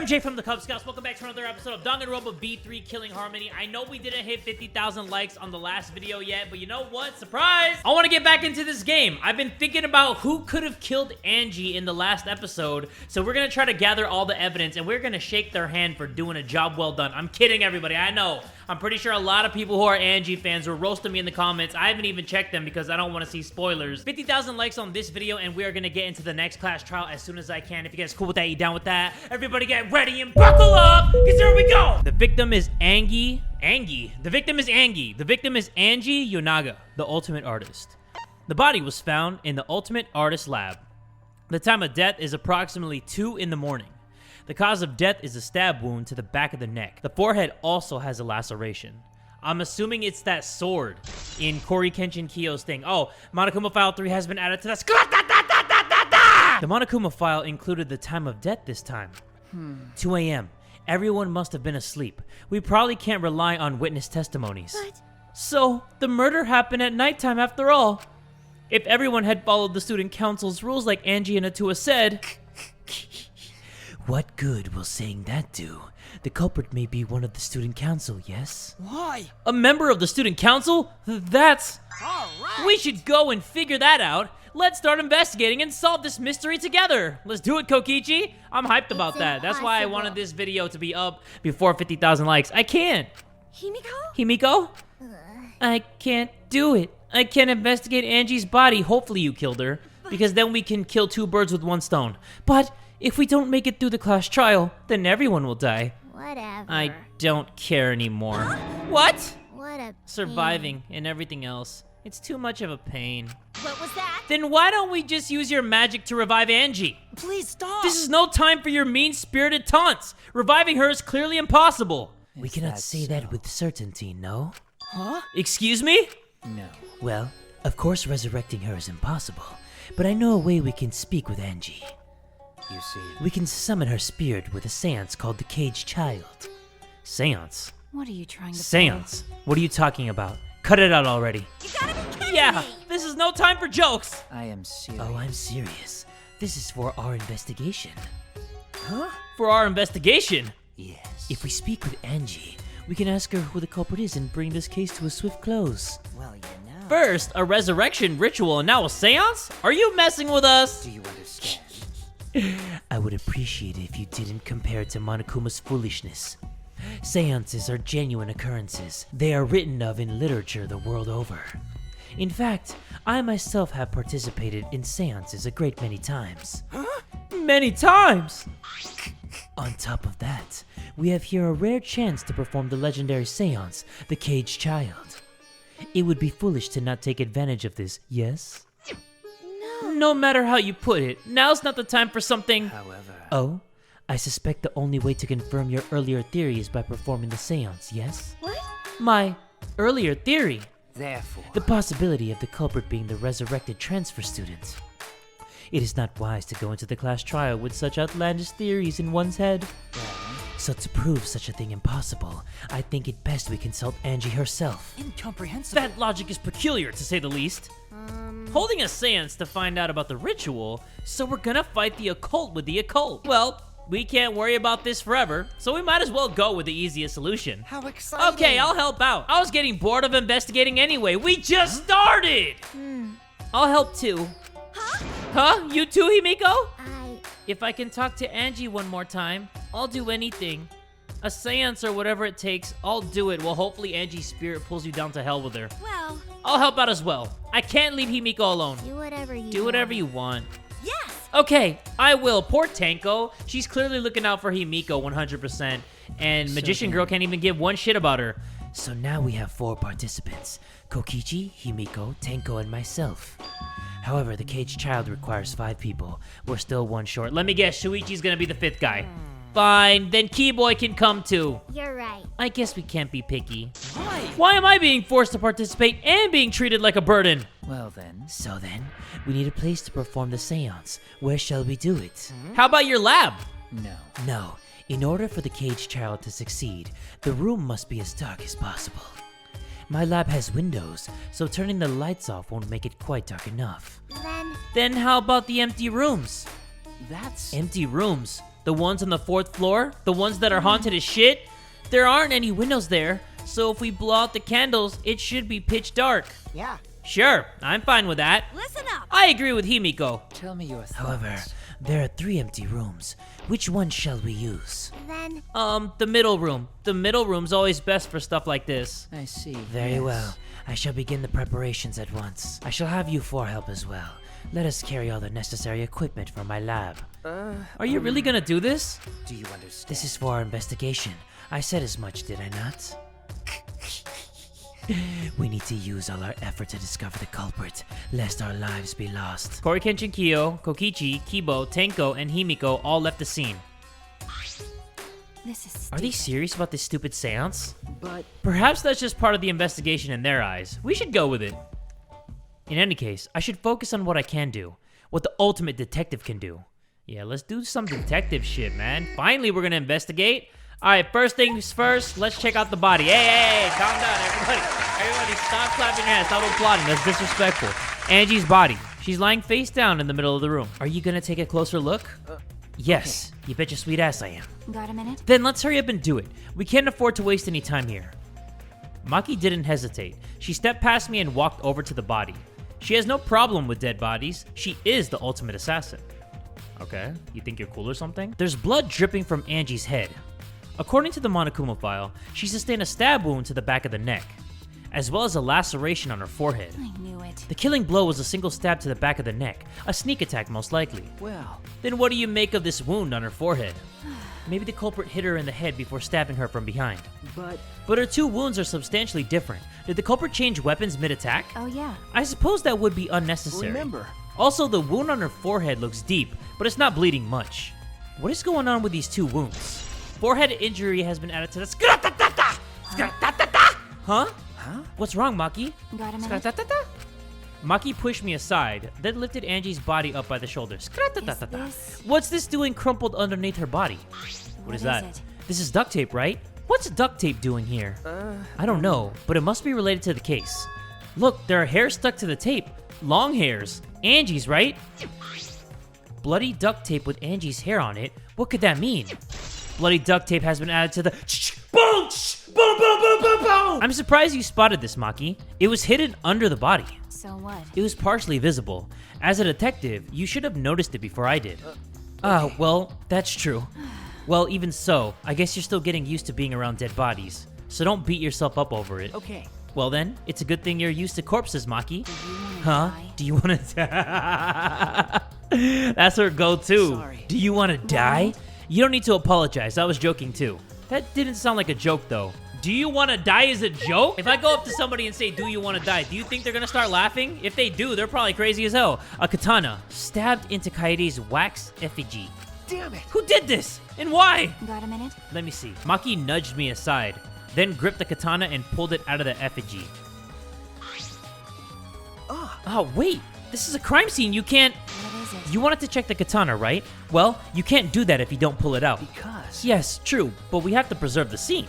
I'm Jay from the Kubz. Welcome back to another episode of Danganronpa B3 Killing Harmony. I know we didn't hit 50,000 likes on the last video yet, but you know what? Surprise! I want to get back into this game. I've been thinking about who could have killed Angie in the last episode, so we're going to try to gather all the evidence, and we're going to shake their hand for doing a job well done. I'm kidding, everybody. I know. I'm pretty sure a lot of people who are Angie fans were roasting me in the comments. I haven't even checked them because I don't want to see spoilers. 50,000 likes on this video, and we are going to get into the next class trial as soon as I can. If you guys cool with that, you down with that? Everybody get ready and buckle up, because here we go! The victim is Angie. The victim is Angie. The victim is Angie Yonaga, the ultimate artist. The body was found in the ultimate artist lab. The time of death is approximately 2 in the morning. The cause of death is a stab wound to the back of the neck. The forehead also has a laceration. I'm assuming it's that sword in Kori Kenshin Kyo's thing. Oh, Monokuma File 3 has been added to that. The Monokuma File included the time of death this time. 2 a.m. Everyone must have been asleep. We probably can't rely on witness testimonies. What? So, the murder happened at nighttime after all. If everyone had followed the student council's rules like Angie and Atua said... What good will saying that do? The culprit may be one of the student council, yes? Why? A member of the student council? That's... All right. We should go and figure that out. Let's start investigating and solve this mystery together. Let's do it, Kokichi. I'm hyped about that. That's why I wanted this video to be up before 50,000 likes. I can't. Himiko? I can't do it. I can't investigate Angie's body. Hopefully you killed her, because then we can kill 2 birds with 1 stone. But if we don't make it through the class trial, then everyone will die. Whatever. I don't care anymore. What? What a Surviving and everything else. It's too much of a pain. What was that? Then why don't we just use your magic to revive Angie? Please stop! This is no time for your mean-spirited taunts. Reviving her is clearly impossible. We cannot say that with certainty, no? Huh? Excuse me? No. Well, of course resurrecting her is impossible, but I know a way we can speak with Angie. You see... We can summon her spirit with a seance called the Caged Child. Seance? What are you trying to Seance? What are you talking about? Cut it out already. You gotta be kidding Yeah, me! this is no time for jokes. I am serious. Oh, I'm serious. This is for our investigation. Huh? For our investigation? Yes. If we speak with Angie, we can ask her who the culprit is and bring this case to a swift close. Well, you know... First, a resurrection ritual and now a seance? Are you messing with us? Do you understand? I would appreciate it if you didn't compare it to Monokuma's foolishness. Seances are genuine occurrences. They are written of in literature the world over. In fact, I myself have participated in seances a great many times. Many times. On top of that, we have here a rare chance to perform the legendary seance, the Caged Child. It would be foolish to not take advantage of this, yes? No matter how you put it, now's not the time for something... However... Oh? I suspect the only way to confirm your earlier theory is by performing the seance, yes? What? My earlier theory. Therefore... The possibility of the culprit being the resurrected transfer student. It is not wise to go into the class trial with such outlandish theories in one's head. So to prove such a thing impossible, I think it best we consult Angie herself. Incomprehensible. That logic is peculiar, to say the least. Holding a seance to find out about the ritual, so we're gonna fight the occult with the occult. Well, we can't worry about this forever, so we might as well go with the easiest solution. How exciting! Okay, I'll help out. I was getting bored of investigating anyway. We just started! I'll help too. Huh? You too, Himiko? If I can talk to Angie one more time, I'll do anything. A seance or whatever it takes, I'll do it. Well, hopefully Angie's spirit pulls you down to hell with her. Well, I'll help out as well. I can't leave Himiko alone. do whatever you Do whatever you want. Yes! Okay, I will. Poor Tanko. She's clearly looking out for Himiko 100%. And Magician Girl can't even give one shit about her. So now we have 4 participants. Kokichi, Himiko, Tenko, and myself. However, the Caged Child requires 5 people. We're still 1 short. Let me guess, Shuichi's gonna be the 5th guy. Fine, then Keyboy can come too. You're right. I guess we can't be picky. Why? Why am I being forced to participate and being treated like a burden? Well then... So then, we need a place to perform the seance. Where shall we do it? How about your lab? No. No. In order for the Caged Child to succeed, the room must be as dark as possible. My lab has windows, so turning the lights off won't make it quite dark enough. Then Then how about the empty rooms? That's... Empty rooms? The ones on the 4th floor? The ones that are haunted as shit? There aren't any windows there, so if we blow out the candles, it should be pitch dark. Yeah. Sure, I'm fine with that. Listen up. I agree with Himiko. Tell me your thoughts. However, there are 3 empty rooms. Which one shall we use? Then The middle room. The middle room's always best for stuff like this. I see. Very yes. well. I shall begin the preparations at once. I shall have you 4 help as well. Let us carry all the necessary equipment from my lab. Are you really gonna do this? Do you understand? This is for our investigation. I said as much, did I not? We need to use all our effort to discover the culprit, lest our lives be lost. Koriken Kyo, Kokichi, Kibo, Tenko, and Himiko all left the scene. this is Are they stupid. serious about this stupid seance? But Perhaps that's just part of the investigation in their eyes. We should go with it. In any case, I should focus on what I can do. What the ultimate detective can do. Yeah, let's do some detective shit, man. Finally, we're gonna investigate. Alright, first things first, let's check out the body. Hey, calm down, everybody. Everybody, stop clapping your hands, stop applauding. That's disrespectful. Angie's body. She's lying face down in the middle of the room. Are you gonna take a closer look? Yes, you bet your sweet ass I am. Got a minute? Then let's hurry up and do it. We can't afford to waste any time here. Maki didn't hesitate. She stepped past me and walked over to the body. She has no problem with dead bodies. She is the ultimate assassin. Okay, you think you're cool or something? There's blood dripping from Angie's head. According to the Monokuma File, she sustained a stab wound to the back of the neck, as well as a laceration on her forehead. I knew it. The killing blow was a single stab to the back of the neck, a sneak attack most likely. well, Then what do you make of this wound on her forehead? Maybe the culprit hit her in the head before stabbing her from behind. but Her 2 wounds are substantially different. Did the culprit change weapons mid-attack? Oh yeah. I suppose that would be unnecessary. remember, Also, the wound on her forehead looks deep, but it's not bleeding much. What is going on with these 2 wounds? Forehead injury has been added to the... Huh? What's wrong, Maki? Got a minute? Maki pushed me aside, then lifted Angie's body up by the shoulders. this- What's this doing crumpled underneath her body? What is that? it? This is duct tape, right? What's duct tape doing here? I don't know, but it must be related to the case. Look, there are hairs stuck to the tape. Long hairs. Angie's, right? Bloody duct tape with Angie's hair on it. What could that mean? Bloody duct tape has been added to the... Boom! Boom, boom, boom, boom, boom! I'm surprised you spotted this, Maki. It was hidden under the body. So what? It was partially visible. As a detective, you should have noticed it before I did. Well, that's true. Well, even so, I guess you're still getting used to being around dead bodies. So don't beat yourself up over it. okay. Well then, it's a good thing you're used to corpses, Maki. Do you wanna Huh? die? Do you want to die? That's her go-to. Sorry. Do you want to die? You don't need to apologize. I was joking too. That didn't sound like a joke though. Do you want to die is a joke? If I go up to somebody and say, do you want to die? Do you think they're going to start laughing? If they do, they're probably crazy as hell. A katana stabbed into Kaede's wax effigy. Damn it. Who did this? And why? Got a minute? Let me see. Maki nudged me aside, then gripped the katana and pulled it out of the effigy. Oh, wait. This is a crime scene. You can't... What is it? You wanted to check the katana, right? Well, you can't do that if you don't pull it out. Because Yes, true, but we have to preserve the scene.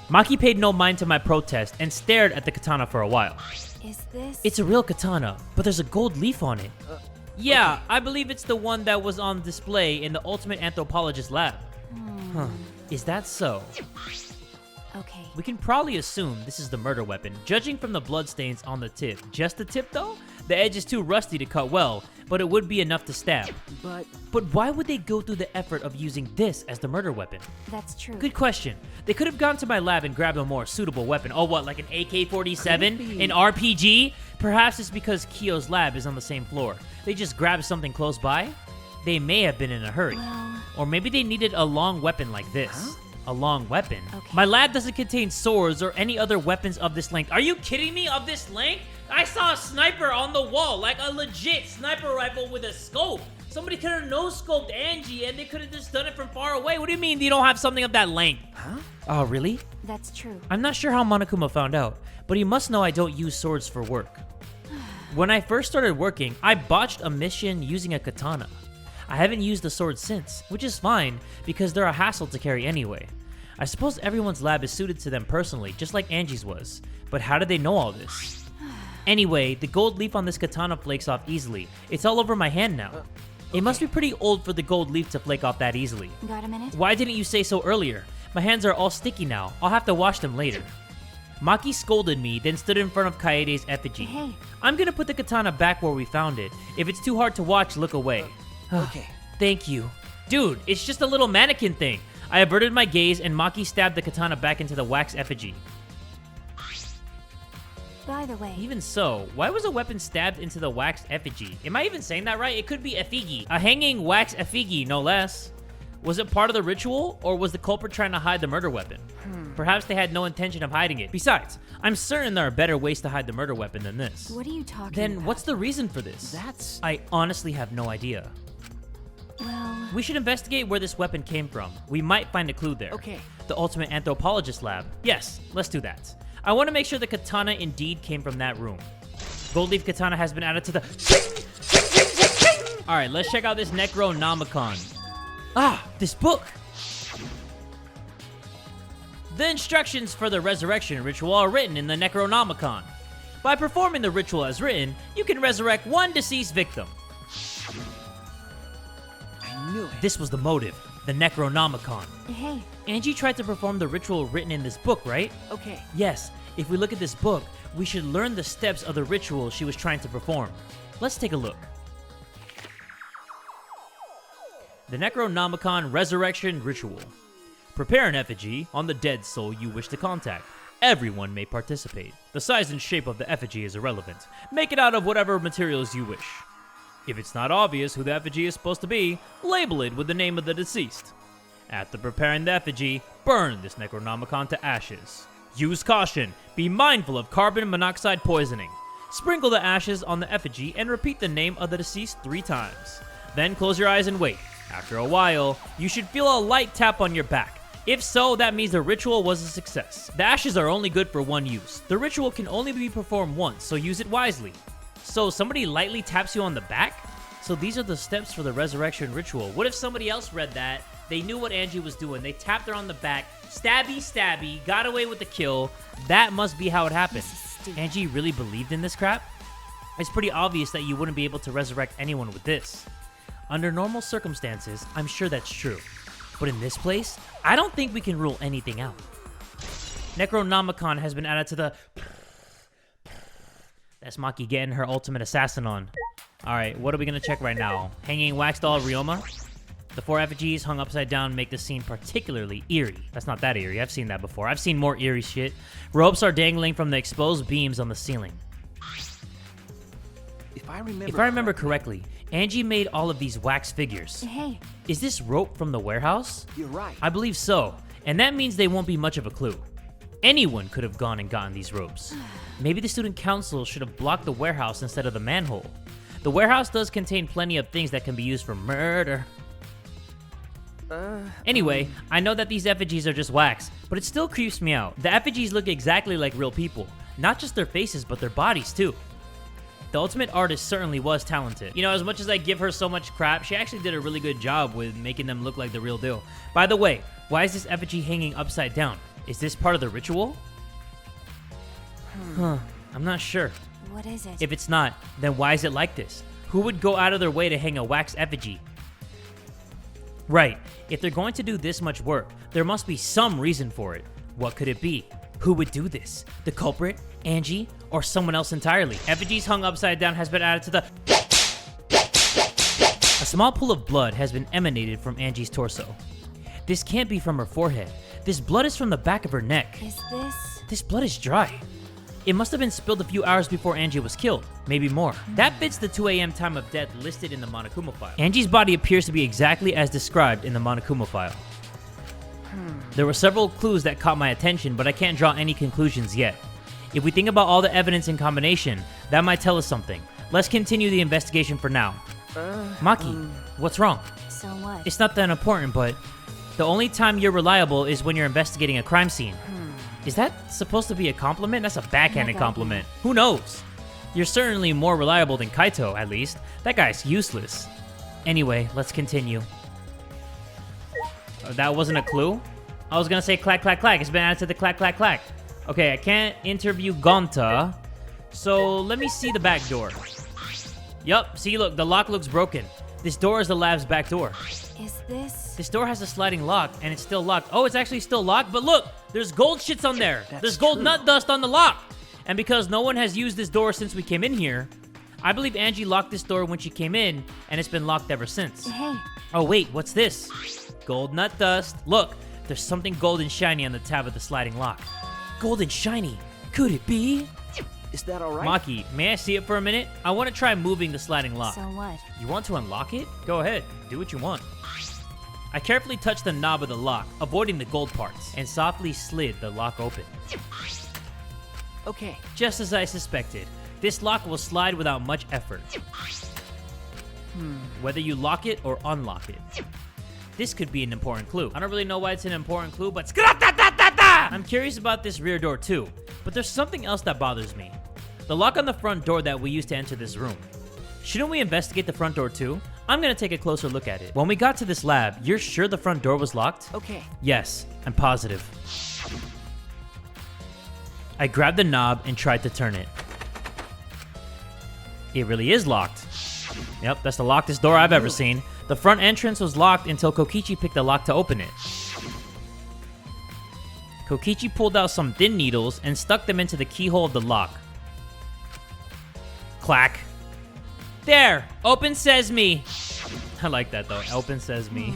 Maki paid no mind to my protest and stared at the katana for a while. Is this... It's a real katana, but there's a gold leaf on it. Yeah, I believe it's the one that was on display in the Ultimate Anthropologist lab. Huh. Is that so? Okay. We can probably assume this is the murder weapon, judging from the bloodstains on the tip. Just the tip, though? The edge is too rusty to cut well, but it would be enough to stab. But why would they go through the effort of using this as the murder weapon? That's true. Good question. They could have gone to my lab and grabbed a more suitable weapon. Oh, what, like an AK-47? An RPG? Perhaps it's because Kyo's lab is on the same floor. They just grabbed something close by? They may have been in a hurry. Well... Or maybe they needed a long weapon like this. Huh? A long weapon? Okay. My lab doesn't contain swords or any other weapons of this length. Are you kidding me? Of this length? I saw a sniper on the wall, like a legit sniper rifle with a scope. Somebody could have no-scoped Angie and they could have just done it from far away. What do you mean you don't have something of that length? Huh? Oh, really? That's true. I'm not sure how Monokuma found out, but he must know I don't use swords for work. When I first started working, I botched a mission using a katana. I haven't used the sword since, which is fine because they're a hassle to carry anyway. I suppose everyone's lab is suited to them personally, just like Angie's was. But how did they know all this? Anyway, the gold leaf on this katana flakes off easily. It's all over my hand now. It must be pretty old for the gold leaf to flake off that easily. Got a minute? Why didn't you say so earlier? My hands are all sticky now. I'll have to wash them later. Maki scolded me, then stood in front of Kaede's effigy. Hey. I'm gonna put the katana back where we found it. If it's too hard to watch, look away. Okay. Thank you. Dude, it's just a little mannequin thing. I averted my gaze and Maki stabbed the katana back into the wax effigy. By the way, Even so, why was a weapon stabbed into the wax effigy? Am I even saying that right? It could be effigy. A hanging wax effigy, no less. Was it part of the ritual, or was the culprit trying to hide the murder weapon? Perhaps they had no intention of hiding it. Besides, I'm certain there are better ways to hide the murder weapon than this. what are you talking Then about? what's the reason for this? That's... I honestly have no idea. Well, We should investigate where this weapon came from. We might find a clue there. Okay. The ultimate anthropologist lab. Yes, let's do that. I want to make sure the katana indeed came from that room. Gold leaf katana has been added to the... Alright, let's check out this Necronomicon. Ah, this book! The instructions for the resurrection ritual are written in the Necronomicon. By performing the ritual as written, you can resurrect one deceased victim. I knew it. This was the motive, the Necronomicon. hey, Angie tried to perform the ritual written in this book, right? Okay. Yes, if we look at this book, we should learn the steps of the ritual she was trying to perform. Let's take a look. The Necronomicon Resurrection Ritual. Prepare an effigy on the dead soul you wish to contact. Everyone may participate. The size and shape of the effigy is irrelevant. Make it out of whatever materials you wish. If it's not obvious who the effigy is supposed to be, label it with the name of the deceased. After preparing the effigy, burn this Necronomicon to ashes. Use caution. Be mindful of carbon monoxide poisoning. Sprinkle the ashes on the effigy and repeat the name of the deceased 3 times. Then close your eyes and wait. After a while, you should feel a light tap on your back. If so, that means the ritual was a success. The ashes are only good for one use. The ritual can only be performed once, so use it wisely. So somebody lightly taps you on the back? So these are the steps for the resurrection ritual. What if somebody else read that? They knew what Angie was doing. They tapped her on the back. Stabby, stabby. Got away with the kill. That must be how it happened. This is stupid. Angie really believed in this crap? It's pretty obvious that you wouldn't be able to resurrect anyone with this. Under normal circumstances, I'm sure that's true. But in this place, I don't think we can rule anything out. Necronomicon has been added to the... That's Maki getting her ultimate assassin on. Alright, what are we gonna check right now? Hanging wax doll Ryoma? The 4 effigies hung upside down make the scene particularly eerie. That's not that eerie, I've seen that before. I've seen more eerie shit. Ropes are dangling from the exposed beams on the ceiling. If I remember correctly, Angie made all of these wax figures. hey, Is this rope from the warehouse? You're right. I believe so, and that means they won't be much of a clue. Anyone could have gone and gotten these ropes. Maybe the student council should have blocked the warehouse instead of the manhole. The warehouse does contain plenty of things that can be used for murder. Anyway, I know that these effigies are just wax, but it still creeps me out. The effigies look exactly like real people. Not just their faces, but their bodies too. The ultimate artist certainly was talented. You know, as much as I give her so much crap, she actually did a really good job with making them look like the real deal. By the way, why is this effigy hanging upside down? Is this part of the ritual? I'm not sure. what is it? If it's not, then why is it like this? Who would go out of their way to hang a wax effigy? Right, if they're going to do this much work, there must be some reason for it. What could it be? Who would do this? The culprit? Angie? Or someone else entirely? Effigies hung upside down has been added to the... A small pool of blood has been emanated from Angie's torso. This can't be from her forehead. This blood is from the back of her neck. Is this... This blood is dry. It must have been spilled a few hours before Angie was killed, maybe more. That fits the 2 a.m. time of death listed in the Monokuma File. Angie's body appears to be exactly as described in the Monokuma File. There were several clues that caught my attention, but I can't draw any conclusions yet. If we think about all the evidence in combination, that might tell us something. Let's continue the investigation for now. Maki, what's wrong? So what? It's not that important, but the only time you're reliable is when you're investigating a crime scene. Is that supposed to be a compliment? That's a backhanded Like I- compliment. Who knows? You're certainly more reliable than Kaito, at least. That guy's useless. Anyway, let's continue. That wasn't a clue? I was gonna say clack, clack, clack. It's been added to the clack, clack, clack. Okay, I can't interview Gonta. So let me see the back door. Yup, see, look, the lock looks broken. This door is the lab's back door. Is this? This door has a sliding lock, and it's still locked. Oh, it's actually still locked, but look! There's gold shits on there! That's There's gold true. nut dust on the lock! And because no one has used this door since we came in here, I believe Angie locked this door when she came in, and it's been locked ever since. Hey, Oh wait, what's this? Gold nut dust. Look, there's something gold and shiny on the tab of the sliding lock. Gold and shiny. Could it be? Is that all right? Maki, may I see it for a minute? I want to try moving the sliding lock. so what? You want to unlock it? Go ahead, do what you want. I carefully touched the knob of the lock, avoiding the gold parts, and softly slid the lock open. Okay. Just as I suspected, this lock will slide without much effort. Whether you lock it or unlock it. This could be an important clue. I don't really know why it's an important clue, but I'm curious about this rear door too, but there's something else that bothers me. The lock on the front door that we used to enter this room. Shouldn't we investigate the front door too? I'm gonna take a closer look at it. When we got to this lab, you're sure the front door was locked? Okay. Yes, I'm positive. I grabbed the knob and tried to turn it. It really is locked. Yep, that's the lockedest door I've ever seen. The front entrance was locked until Kokichi picked the lock to open it. Kokichi pulled out some thin needles and stuck them into the keyhole of the lock. Clack. There! Open sesame! I like that though, open sesame.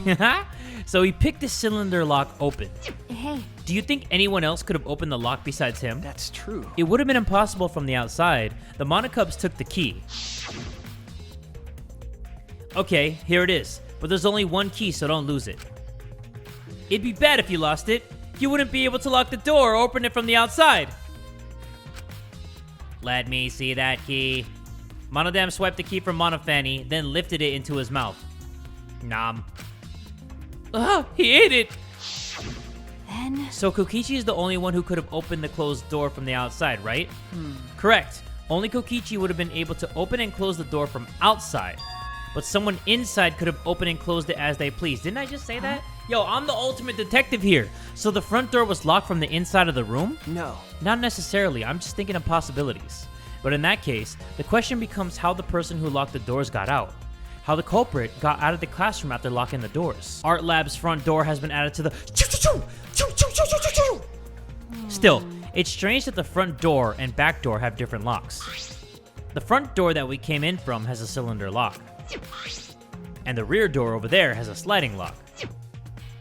So he picked the cylinder lock open. Hey, Do you think anyone else could have opened the lock besides him? That's true. It would have been impossible from the outside. The Monokubs took the key. Okay, here it is. But there's only one key, so don't lose it. It'd be bad if you lost it. You wouldn't be able to lock the door or open it from the outside. Let me see that key. Monodam swiped the key from Monofanny, then lifted it into his mouth. Nom. Ah, he ate it! then So Kokichi is the only one who could have opened the closed door from the outside, right? Correct. Only Kokichi would have been able to open and close the door from outside. But someone inside could have opened and closed it as they pleased. Didn't I just say that? Yo, I'm the ultimate detective here. So the front door was locked from the inside of the room? No. Not necessarily. I'm just thinking of possibilities. But in that case, the question becomes how the person who locked the doors got out. How the culprit got out of the classroom after locking the doors. Art Lab's front door has been added to the... Still, it's strange that the front door and back door have different locks. The front door that we came in from has a cylinder lock. And the rear door over there has a sliding lock.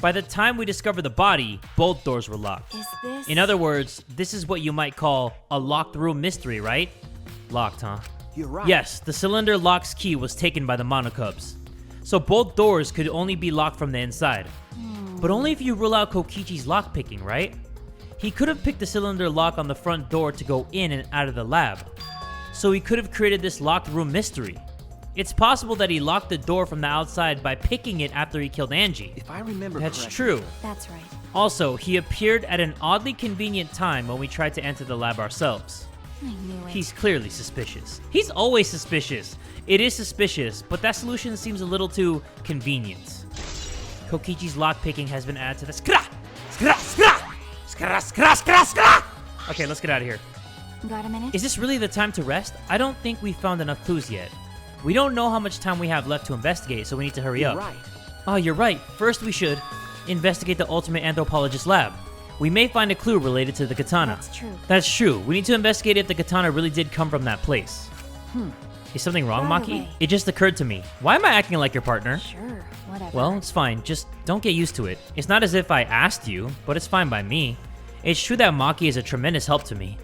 By the time we discovered the body, both doors were locked. is this? In other words, this is what you might call a locked room mystery, right? Locked, huh? You're right. Yes, the cylinder lock's key was taken by the Monokubs. So both doors could only be locked from the inside. But only if you rule out Kokichi's lockpicking, right? He could have picked the cylinder lock on the front door to go in and out of the lab. So he could have created this locked room mystery. It's possible that he locked the door from the outside by picking it after he killed Angie. If I remember That's correctly. true. That's right. Also, he appeared at an oddly convenient time when we tried to enter the lab ourselves. I knew it. He's clearly suspicious. He's always suspicious. It is suspicious, but that solution seems a little too convenient. Kokichi's lockpicking has been added to the Okay, let's get out of here. Got a minute? Is this really the time to rest? I don't think we found enough clues yet. We don't know how much time we have left to investigate, so we need to hurry You're up. right. Oh, you're right. First, we should investigate the Ultimate Anthropologist lab. We may find a clue related to the katana. That's true. That's true. We need to investigate if the katana really did come from that place. Is something wrong, By the Maki? way- It just occurred to me. Why am I acting like your partner? Sure, whatever. Well, it's fine. Just don't get used to it. It's not as if I asked you, but it's fine by me. It's true that Maki is a tremendous help to me.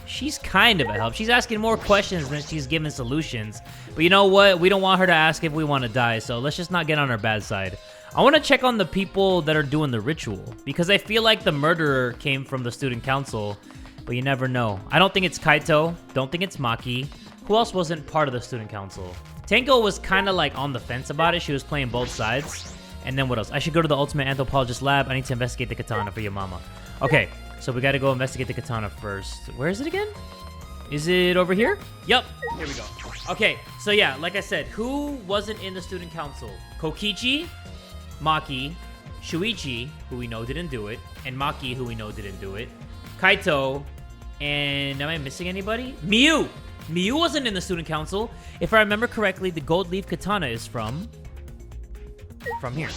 She's kind of a help. She's asking more questions than she's giving solutions. But you know what? We don't want her to ask if we want to die, so let's just not get on her bad side. I want to check on the people that are doing the ritual, because I feel like the murderer came from the student council, but you never know. I don't think it's Kaito. Don't think it's Maki. Who else wasn't part of the student council? Tango was kind of like on the fence about it. She was playing both sides. And then what else? I should go to the Ultimate Anthropologist lab. I need to investigate the katana for your mama. Okay, so we got to go investigate the katana first. Where is it again? Is it over here? Yup. Here we go. Okay, so yeah, like I said, who wasn't in the student council? Kokichi, Maki, Shuichi, who we know didn't do it, and Maki, who we know didn't do it, Kaito, and am I missing anybody? Miyu! Miyu wasn't in the student council. If I remember correctly, the gold leaf katana is from from here.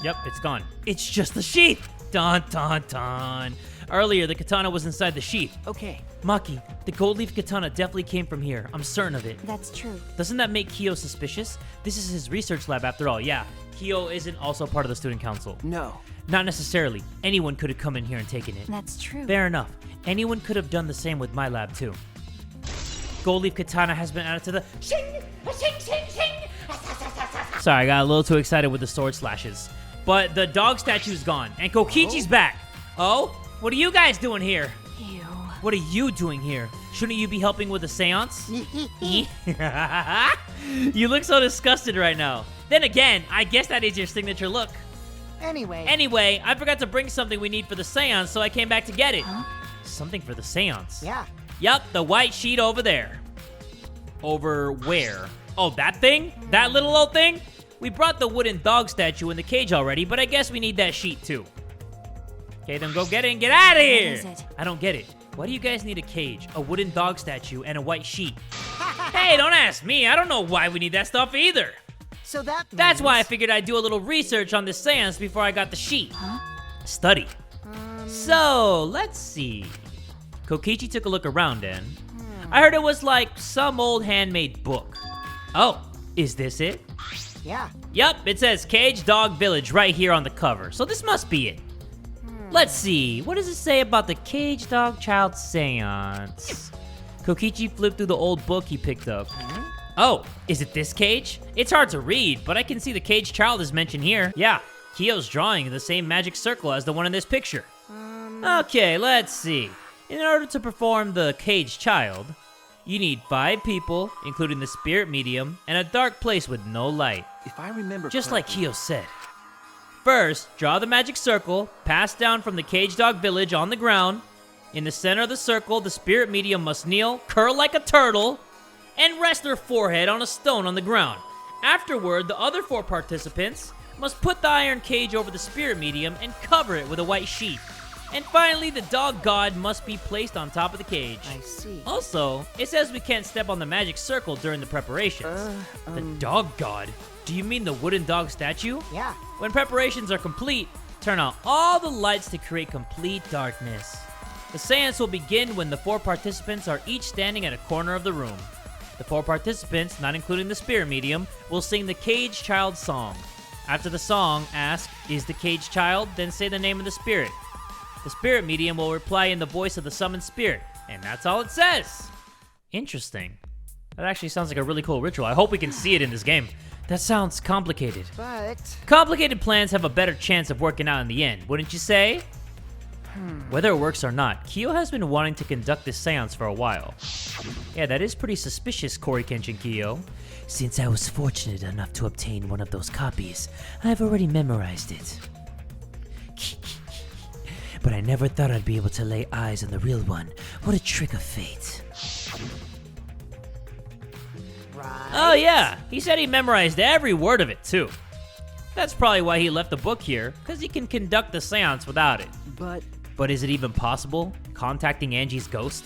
Yep, it's gone. It's just the sheath! Dun dun dun. Earlier, the katana was inside the sheath. Okay. Maki, the gold leaf katana definitely came from here. I'm certain of it. That's true. Doesn't that make Kyo suspicious? This is his research lab after all. Yeah, Kyo isn't also part of the student council. No. Not necessarily. Anyone could have come in here and taken it. That's true. Fair enough. Anyone could have done the same with my lab too. Gold leaf katana has been added to the shing, shing, shing, shing. Sorry, I got a little too excited with the sword slashes. But the dog statue's gone, and Kokichi's back. Oh? What are you guys doing here? Ew. What are you doing here? Shouldn't you be helping with the seance? You look so disgusted right now. Then again, I guess that is your signature look. Anyway, I forgot to bring something we need for the seance, so I came back to get it. Huh? Something for the seance. yeah. Yup, the white sheet over there. Over where? Oh, that thing? That little old thing? We brought the wooden dog statue in the cage already, but I guess we need that sheet too. Okay, then go get it and get out of here! is it? I don't get it. Why do you guys need a cage, a wooden dog statue, and a white sheet? Hey, don't ask me. I don't know why we need that stuff either. So that means... That's why I figured I'd do a little research on this seance before I got the sheet. Huh? Study. So, let's see. Kokichi took a look around and... I heard it was like some old handmade book. Oh, is this it? Yeah. Yup, it says Cage Dog Village right here on the cover, so this must be it. Let's see, what does it say about the Cage Dog Child Seance? Kokichi flipped through the old book he picked up. Oh, is it this cage? It's hard to read, but I can see the Cage Child is mentioned here. Yeah, Kyo's drawing the same magic circle as the one in this picture. Okay, let's see. In order to perform the Cage Child, you need 5 people, including the spirit medium, and a dark place with no light. If I remember Just like correctly- Kyo said. First, draw the magic circle, pass down from the Cage Dog Village on the ground. In the center of the circle, the spirit medium must kneel, curl like a turtle, and rest their forehead on a stone on the ground. Afterward, the other 4 participants must put the iron cage over the spirit medium and cover it with a white sheet. And finally, the dog god must be placed on top of the cage. I see. Also, it says we can't step on the magic circle during the preparations. The dog god? Do you mean the wooden dog statue? Yeah. When preparations are complete, turn out all the lights to create complete darkness. The seance will begin when the 4 participants are each standing at a corner of the room. The 4 participants, not including the spirit medium, will sing the Cage Child song. After the song, ask, "Is the cage child?" Then say the name of the spirit. The spirit medium will reply in the voice of the summoned spirit, and that's all it says. Interesting. That actually sounds like a really cool ritual. I hope we can see it in this game. That sounds complicated. But... Complicated plans have a better chance of working out in the end, wouldn't you say? Whether it works or not, Kyo has been wanting to conduct this seance for a while. Yeah, that is pretty suspicious, Kori Kenshin Kyo. Since I was fortunate enough to obtain one of those copies, I've already memorized it. But I never thought I'd be able to lay eyes on the real one. What a trick of fate. Right. Oh yeah, he said he memorized every word of it too. That's probably why he left the book here, because he can conduct the seance without it. But is it even possible? Contacting Angie's ghost?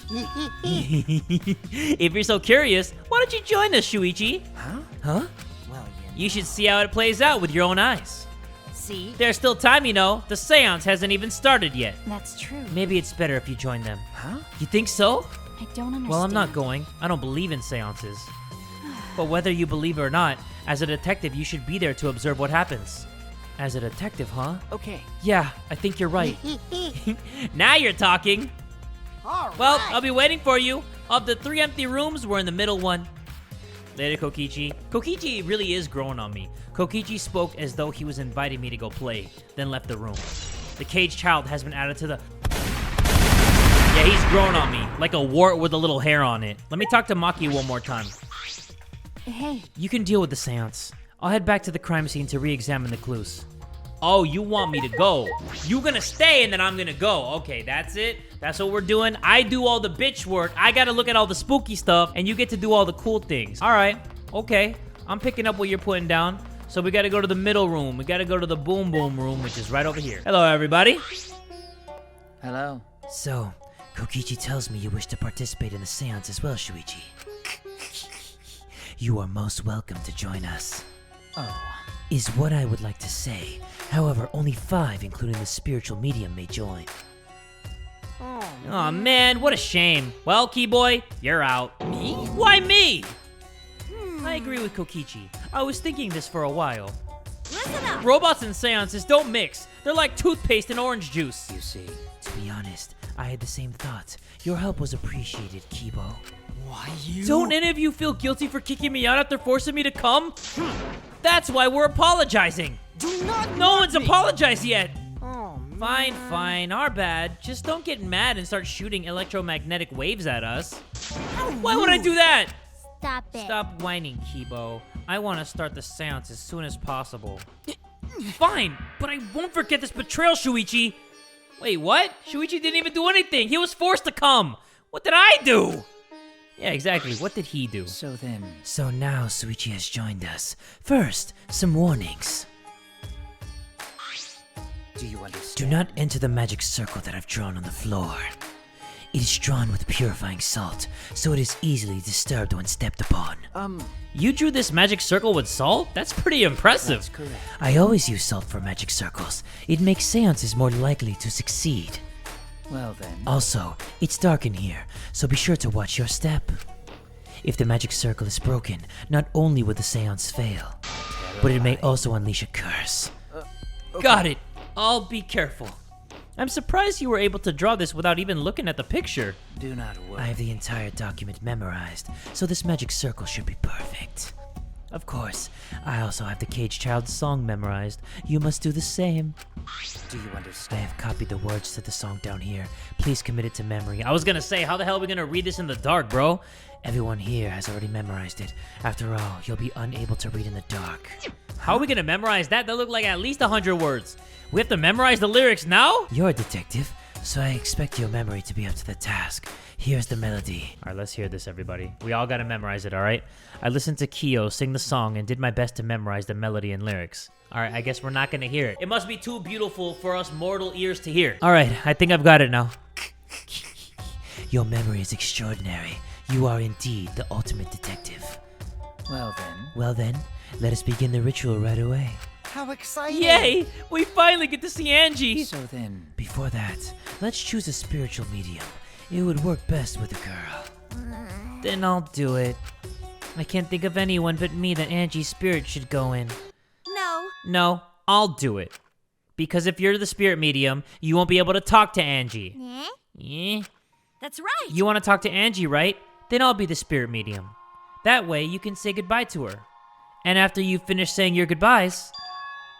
If you're so curious, why don't you join us, Shuichi? Huh? well, You should see how it plays out with your own eyes. see? There's still time, you know. The seance hasn't even started yet. That's true. Maybe it's better if you join them. Huh? You think so? I don't understand. Well, I'm not going. I don't believe in seances. But whether you believe it or not, as a detective, you should be there to observe what happens. As a detective, huh? Okay. Yeah, I think you're right. Now you're talking. All Well, right. I'll be waiting for you. Of the 3 empty rooms, we're in the middle one. Later, Kokichi. Kokichi really is growing on me. Kokichi spoke as though he was inviting me to go play, then left the room. The cage child has been added to the... Yeah, he's growing on me, like a wart with a little hair on it. Let me talk to Maki one more time. Hey, You can deal with the seance. I'll head back to the crime scene to re-examine the clues. Oh, you want me to go? You gonna stay and then I'm gonna go. Okay, that's it. That's what we're doing. I do all the bitch work. I gotta look at all the spooky stuff and you get to do all the cool things. All right, okay. I'm picking up what you're putting down. So we gotta go to the middle room. We gotta go to the boom boom room, which is right over here. Hello, everybody. Hello. So, Kokichi tells me you wish to participate in the seance as well, Shuichi. You are most welcome to join us. is what I would like to say. However, only 5, including the spiritual medium, may join. Aw, man, what a shame. Well, Keyboy, you're out. Me? Why me? I agree with Kokichi. I was thinking this for a while. Listen up! Robots and seances don't mix. They're like toothpaste and orange juice. You see. To be honest, I had the same thought. Your help was appreciated, Kibo. Why you? Don't any of you feel guilty for kicking me out after forcing me to come? That's why we're apologizing. Do not. No one's apologized yet. Oh, man. Fine, fine, our bad. Just don't get mad and start shooting electromagnetic waves at us. Why would I do that? Stop it. Stop whining, Kibo. I want to start the seance as soon as possible. Fine, but I won't forget this betrayal, Shuichi. Wait, what? Shuichi didn't even do anything. He was forced to come. What did I do? Yeah, exactly. What did he do? So then. So now Suichi has joined us. First, some warnings. Do you understand? Do not enter the magic circle that I've drawn on the floor. It is drawn with purifying salt, so it is easily disturbed when stepped upon. You drew this magic circle with salt? That's pretty impressive. That's correct. I always use salt for magic circles. It makes seances more likely to succeed. Well then. Also, it's dark in here, so be sure to watch your step. If the magic circle is broken, not only would the seance fail, but it may also unleash a curse. Got it. I'll be careful. I'm surprised you were able to draw this without even looking at the picture. Do not worry. I have the entire document memorized, so this magic circle should be perfect. Of course, I also have the Cage Child's song memorized. You must do the same. Do you I understand? have copied the words to the song down here. Please commit it to memory. I was gonna say, how the hell are we gonna read this in the dark, bro? Everyone here has already memorized it. After all, you'll be unable to read in the dark. How are we gonna memorize that? That looked like at least 100 words. We have to memorize the lyrics now? You're a detective, so I expect your memory to be up to the task. Here's the melody. Alright, let's hear this, everybody. We all gotta memorize it, alright? I listened to Kyo sing the song and did my best to memorize the melody and lyrics. Alright, I guess we're not gonna hear it. It must be too beautiful for us mortal ears to hear. Alright, I think I've got it now. Your memory is extraordinary. You are indeed the ultimate detective. Well then. Well then, let us begin the ritual right away. How exciting! Yay! We finally get to see Angie! So then. Before that, let's choose a spiritual medium. It would work best with a girl. Then I'll do it. I can't think of anyone but me that Angie's spirit should go in. No. No, I'll do it. Because if you're the spirit medium, you won't be able to talk to Angie. Eh? Yeah? That's right. You want to talk to Angie, right? Then I'll be the spirit medium. That way, you can say goodbye to her. And after you finish saying your goodbyes,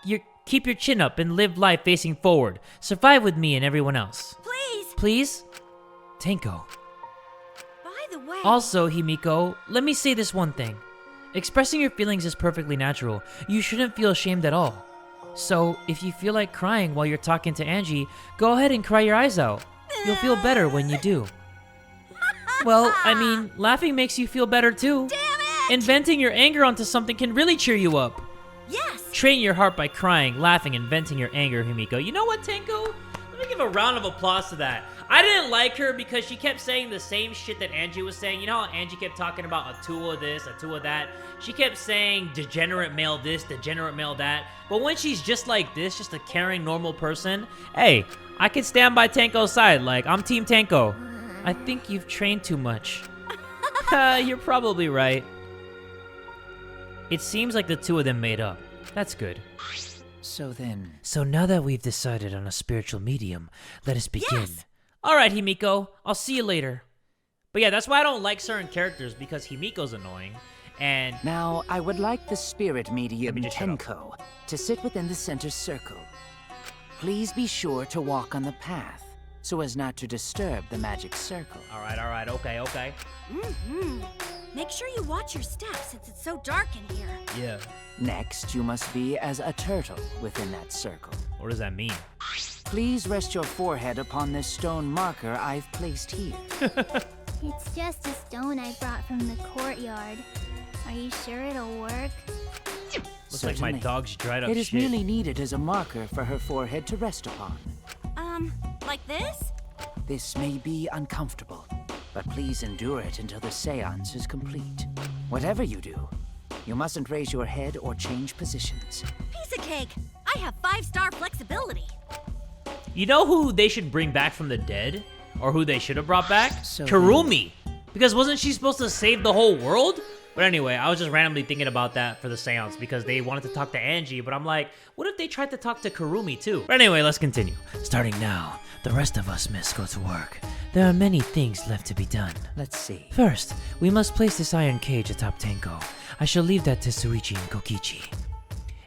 you keep your chin up and live life facing forward. Survive with me and everyone else. Please. Please? Tenko. By the way. Also, Himiko, let me say this one thing. Expressing your feelings is perfectly natural. You shouldn't feel ashamed at all. So, if you feel like crying while you're talking to Angie, go ahead and cry your eyes out. You'll feel better when you do. Well, I mean, laughing makes you feel better too. Damn it! And venting your anger onto something can really cheer you up. Yes. Train your heart by crying, laughing, and venting your anger, Himiko. You know what, Tenko? Let me give a round of applause to that. I didn't like her because she kept saying the same shit that Angie was saying. You know how Angie kept talking about a two of this, a two of that? She kept saying degenerate male this, degenerate male that. But when she's just like this, just a caring, normal person, hey, I can stand by Tenko's side. Like, I'm Team Tenko. I think you've trained too much. You're probably right. It seems like the two of them made up. That's good. So then. So now that we've decided on a spiritual medium, let us begin. Yes. All right, Himiko. I'll see you later. But yeah, that's why I don't like certain characters, because Himiko's annoying. And Now, I would like the spirit medium Let me just shut up. Tenko to sit within the center circle. Please be sure to walk on the path so as not to disturb the magic circle. all right, okay. Make sure you watch your steps since it's so dark in here. Yeah. Next, you must be as a turtle within that circle. What does that mean? Please rest your forehead upon this stone marker I've placed here. It's just a stone I brought from the courtyard. Are you sure it'll work? Looks like my Certainly. dog's dried up It is shit. merely needed as a marker for her forehead to rest upon. Like this? This may be uncomfortable, but please endure it until the seance is complete. Whatever you do, You mustn't raise your head or change positions. Piece of cake. I have 5-star flexibility. You know who they should bring back from the dead? Or who they should have brought back? So Kurumi. Because wasn't she supposed to save the whole world? But anyway, I was just randomly thinking about that for the seance because they wanted to talk to Angie, but I'm like, what if they tried to talk to Kurumi too? But anyway, let's continue. Starting now, the rest of us must go to work. There are many things left to be done. Let's see. First, we must place this iron cage atop Tenko. I shall leave that to Suichi and Kokichi.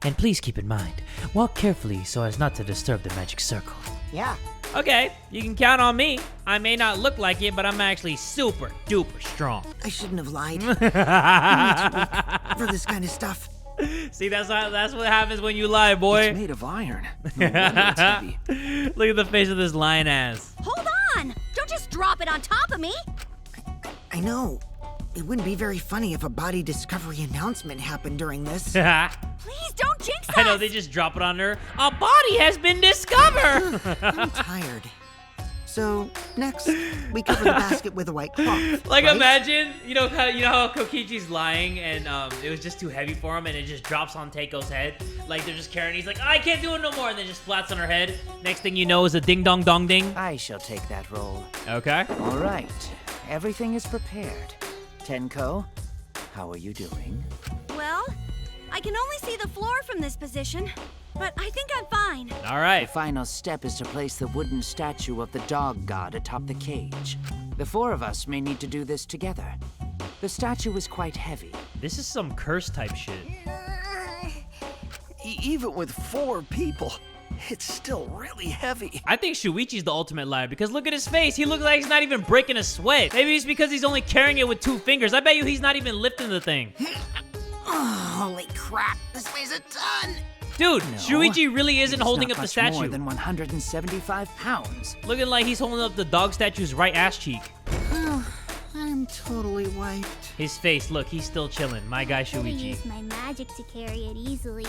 And please keep in mind, walk carefully so as not to disturb the magic circle. Yeah. Okay, you can count on me. I may not look like it, but I'm actually super duper strong. I shouldn't have lied. I'm too weak for this kind of stuff. See, that's what happens when you lie, boy. It's made of iron. No wonder it's heavy. Look at the face of this lion ass. Hold on! Don't just drop it on top of me! I know. It wouldn't be very funny if a body discovery announcement happened during this. Please don't jinx us! I know, they just drop it on her. A body has been discovered! I'm tired. So, next, we cover the basket with a white cloth. Like, right? imagine, you know how Kokichi's lying and it was just too heavy for him and it just drops on Teiko's head. Like, they're just carrying, he's like, I can't do it no more, and then just flats on her head. Next thing you know is a ding dong dong ding. I shall take that role. Okay. All right. Everything is prepared. Tenko, how are you doing? Well, I can only see the floor from this position, but I think I'm fine. All The right. final step is to place the wooden statue of the dog god atop the cage. The 4 of us may need to do this together. The statue is quite heavy. This is some curse type shit. Even with 4 people, it's still really heavy. I think Shuichi's the ultimate liar because look at his face. He looks like he's not even breaking a sweat. Maybe it's because he's only carrying it with 2 fingers. I bet you he's not even lifting the thing. Oh, holy crap. This weighs a ton. Dude, No, Shuichi really isn't it is holding not up the much statue. more than 175 pounds. Looking like he's holding up the dog statue's right ass cheek. I'm totally wiped. His face, look, he's still chilling. My guy I could Shuichi. use my magic to carry it easily,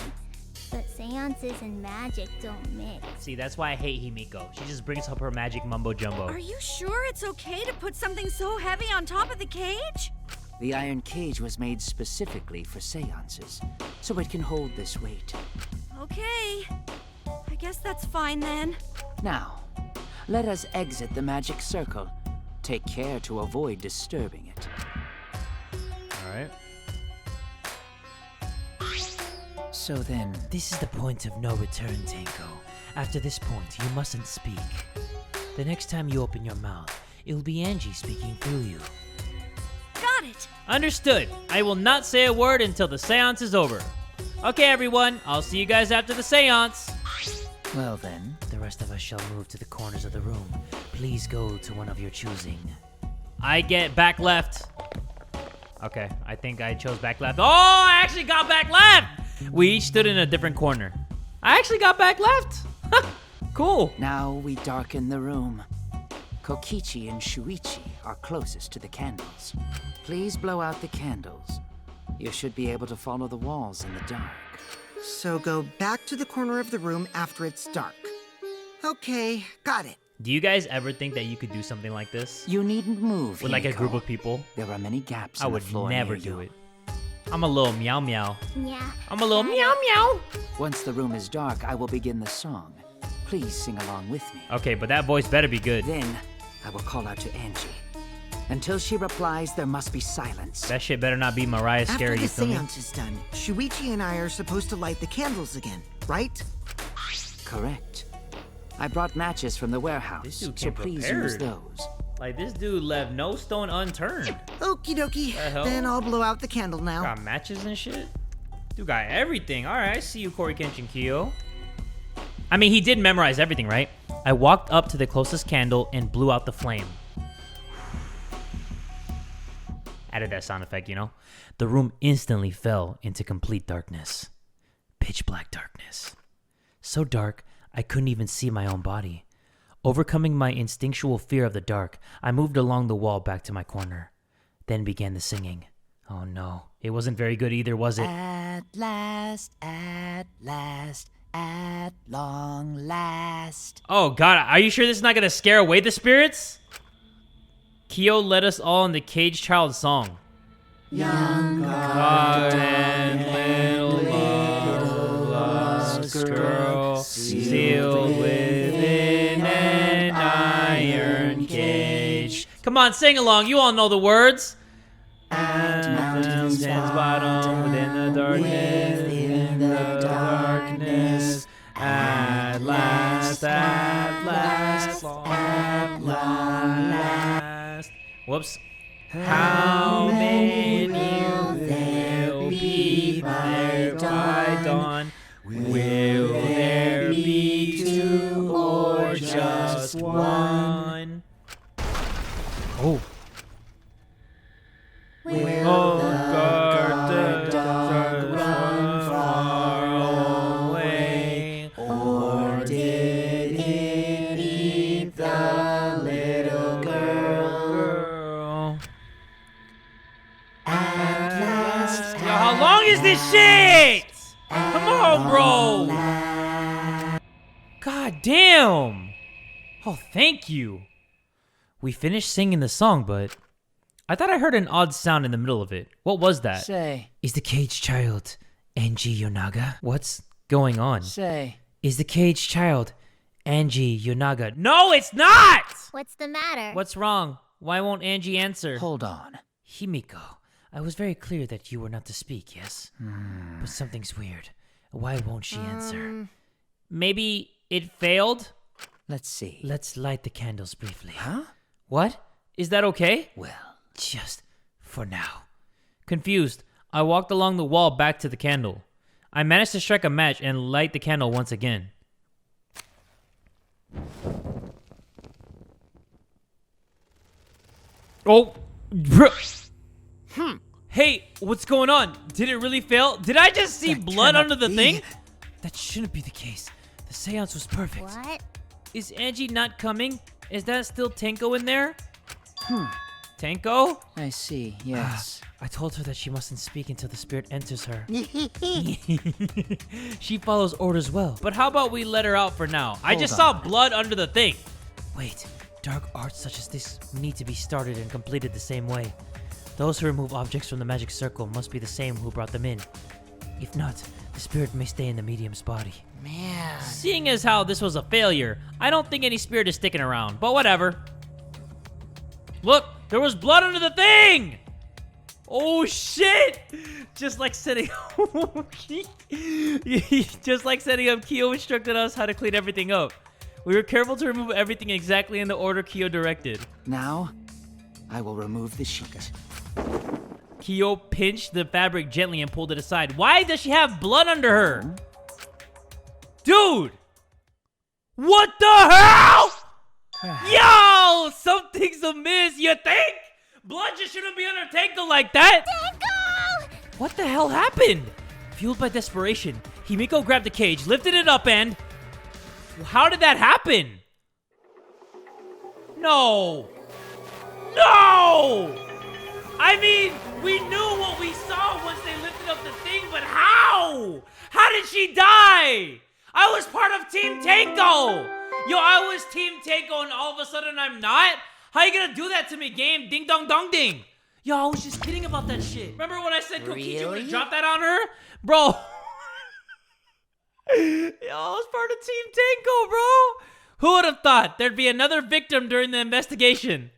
but seances and magic don't mix. See, that's why I hate Himiko. She just brings up her magic mumbo jumbo. Are you sure it's okay to put something so heavy on top of the cage? The iron cage was made specifically for seances, so it can hold this weight. Okay. I guess that's fine then. Now, let us exit the magic circle. Take care to avoid disturbing it. All right. So then, This is the point of no return, Tenko. After this point, you mustn't speak. The next time you open your mouth, it'll be Angie speaking through you. Got it! Understood. I will not say a word until the seance is over. Okay, everyone. I'll see you guys after the seance. well then, The rest of us shall move to the corners of the room. Please go to one of your choosing. I get back left. Okay, I think I chose back left. Oh, I actually got back left. We each stood in a different corner. I actually got back left. Cool. now we darken the room. Kokichi and Shuichi are closest to the candles. Please blow out the candles. You should be able to follow the walls in the dark. So go back to the corner of the room after it's dark. Okay, got it. Do you guys ever think that you could do something like this? You needn't move, With like a Himiko. group of people? There are many gaps I in the would floor never near do you. it. I'm a little meow meow. Yeah. I'm a little meow meow. Once the room is dark, I will begin the song. Please sing along with me. Okay, but that voice better be good. Then, I will call out to Angie. Until she replies, there must be silence. That shit better not be Mariah After Scary, the you feel me? seance is done, Shuichi and I are supposed to light the candles again, right? Correct. I brought matches from the This warehouse, dude so came please use prepared. those. Like, this dude left no stone unturned. Okie dokie. The hell? Then I'll blow out the candle now. Got matches and shit? Dude got everything. Alright, I see you, Corey Kenshin Kyo. I mean, he did memorize everything, right? I walked up to the closest candle and blew out the flame. Added that sound effect, you know? The room instantly fell into complete darkness. Pitch black darkness. So dark, I couldn't even see my own body. Overcoming my instinctual fear of the dark, I moved along the wall back to my corner. Then began the singing. Oh no, it wasn't very good either, was it? At last, at long last. Oh god, are you sure this is not gonna scare away the spirits? Kyo led us all in the Cage Child song. Young God and little lost girl, sealed within an iron cage. Come on, sing along. You all know the words. At mountain's bottom, within the darkness, at last, long last. Whoops. How many will be there by dawn? Will there be two or just one? Oh. Will the dog run far away, or did it eat the little girl? At last. Yo, how long is this shit? Come on, bro. God damn. Oh, thank you. We finished singing the song, but I thought I heard an odd sound in the middle of it. What was that? Say, Is the caged child Angie Yonaga? What's going on? say. Is the caged child Angie Yonaga? No, it's not! What's the matter? What's wrong? Why won't Angie answer? Hold on. Himiko, I was very clear that you were not to speak, yes? But something's weird. Why won't she answer? Maybe it failed? Let's see. Let's light the candles briefly. Huh? What? Is that okay? Well, Just for now. Confused, I walked along the wall back to the candle. I managed to strike a match and light the candle once again. Oh! Hey, what's going on? Did it really fail? Did I just see That blood cannot under the be. thing? That shouldn't be the case. The seance was perfect. What? Is Angie not coming? Is that still Tenko in there? Tenko? I see, yes. I told her that she mustn't speak until the spirit enters her. She follows orders well. But how about we let her out for now? I Hold just on. saw blood under the thing. Wait, dark arts such as this need to be started and completed the same way. Those who remove objects from the magic circle must be the same who brought them in. If not, the spirit may stay in the medium's body. Man. Seeing as how this was a failure, I don't think any spirit is sticking around, but whatever. Look, there was blood under the thing! Oh shit! Just like setting just like setting up, Kyo instructed us how to clean everything up. We were careful to remove everything exactly in the order Kyo directed. Now, I will remove the sheet. Kyo pinched the fabric gently and pulled it aside. Why does she have blood under her? Dude! What the hell? Yo! Something's amiss, you think? Blood just shouldn't be under Tenko like that. Tenko! What the hell happened? Fueled by desperation, Himiko grabbed the cage, lifted it up, and... How did that happen? No! No! I mean, we knew what we saw once they lifted up the thing, but how? How did she die? I was part of Team Tenko! Yo, I was Team Tenko and all of a sudden I'm not? How you gonna do that to me, game? Ding dong dong ding! Yo, I was just kidding about that shit. Remember when I said Kokichi would Really? drop that on her? Bro. Yo, I was part of Team Tenko, bro. Who would have thought there'd be another victim during the investigation?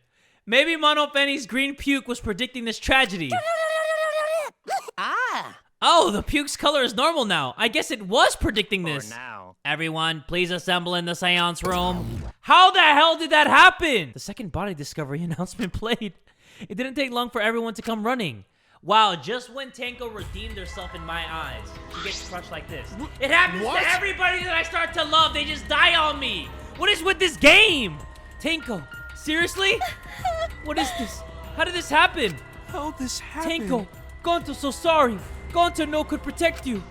Maybe Monofeni's green puke was predicting this tragedy. Oh, the puke's color is normal now. I guess it was predicting this. now. Everyone, please assemble in the seance room. How the hell did that happen? The second body discovery announcement played. It didn't take long for everyone to come running. Wow, just when Tenko redeemed herself in my eyes, she gets crushed like this. It happens to everybody that I start to love. They just die on me. What is with this game? Tenko, seriously? What is this? How did this happen? How this happened? Tenko, Gonto, so sorry. Gonto no could protect you.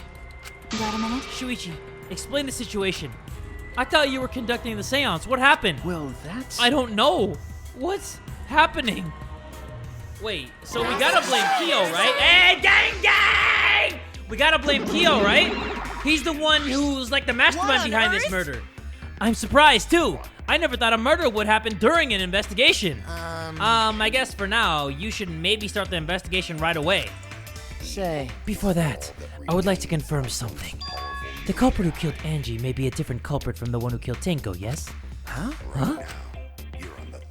Got a minute? Shuichi, explain the situation. I thought you were conducting the seance. What happened? Well, that's... I don't know. What's happening? Wait, so we gotta blame Kyo, right? Hey, gang! We gotta blame Kyo, right? He's the one who's like the mastermind behind this murder. I'm surprised too. I never thought a murder would happen during an investigation. I guess for now, you should maybe start the investigation right away. Say, Before that, I would like to confirm something. The culprit who killed Angie may be a different culprit from the one who killed Tenko, yes? huh? Huh?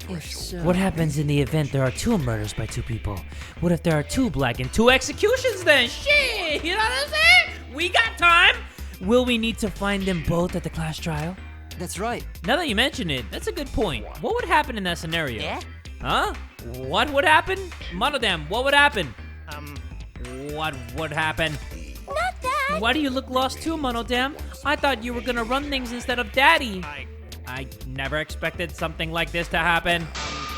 If so... What happens in the event there are 2 murders by 2 people? What if there are 2 black and 2 2 executions then, shit, you know what I'm saying? We got time. Will we need to find them both at the class trial? That's right. Now that you mention it, that's a good point. What would happen in that scenario? Yeah? Huh? What would happen? Monodam, what would happen? What would happen? Not that. Why do you look lost too, Monodam? I thought you were gonna run things instead of Daddy. I never expected something like this to happen.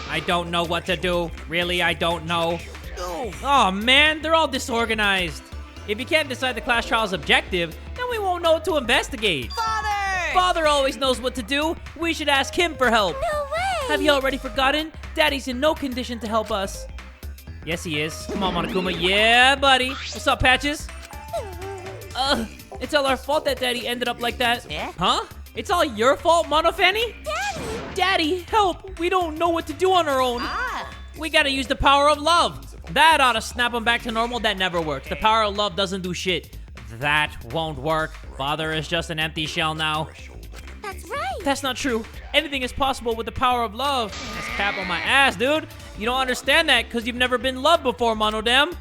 I don't know what to do. Really, I don't know. Oh man, they're all disorganized. If you can't decide the class trial's objective, then we won't know what to investigate. Father always knows what to do. We should ask him for help. No way. Have you already forgotten? Daddy's in no condition to help us. Yes, he is. Come on, Monokuma. Yeah, buddy. What's up, Patches? It's all our fault that Daddy ended up like that. Yeah? Huh? It's all your fault, Monofanny? Daddy. Daddy, help. We don't know what to do on our own. We gotta use the power of love. That ought to snap him back to normal. That never works. The power of love doesn't do shit. That won't work. Father is just an empty shell now. That's right. That's not true. Anything is possible with the power of love. That's cap on my ass, dude. You don't understand that because you've never been loved before, Monodam.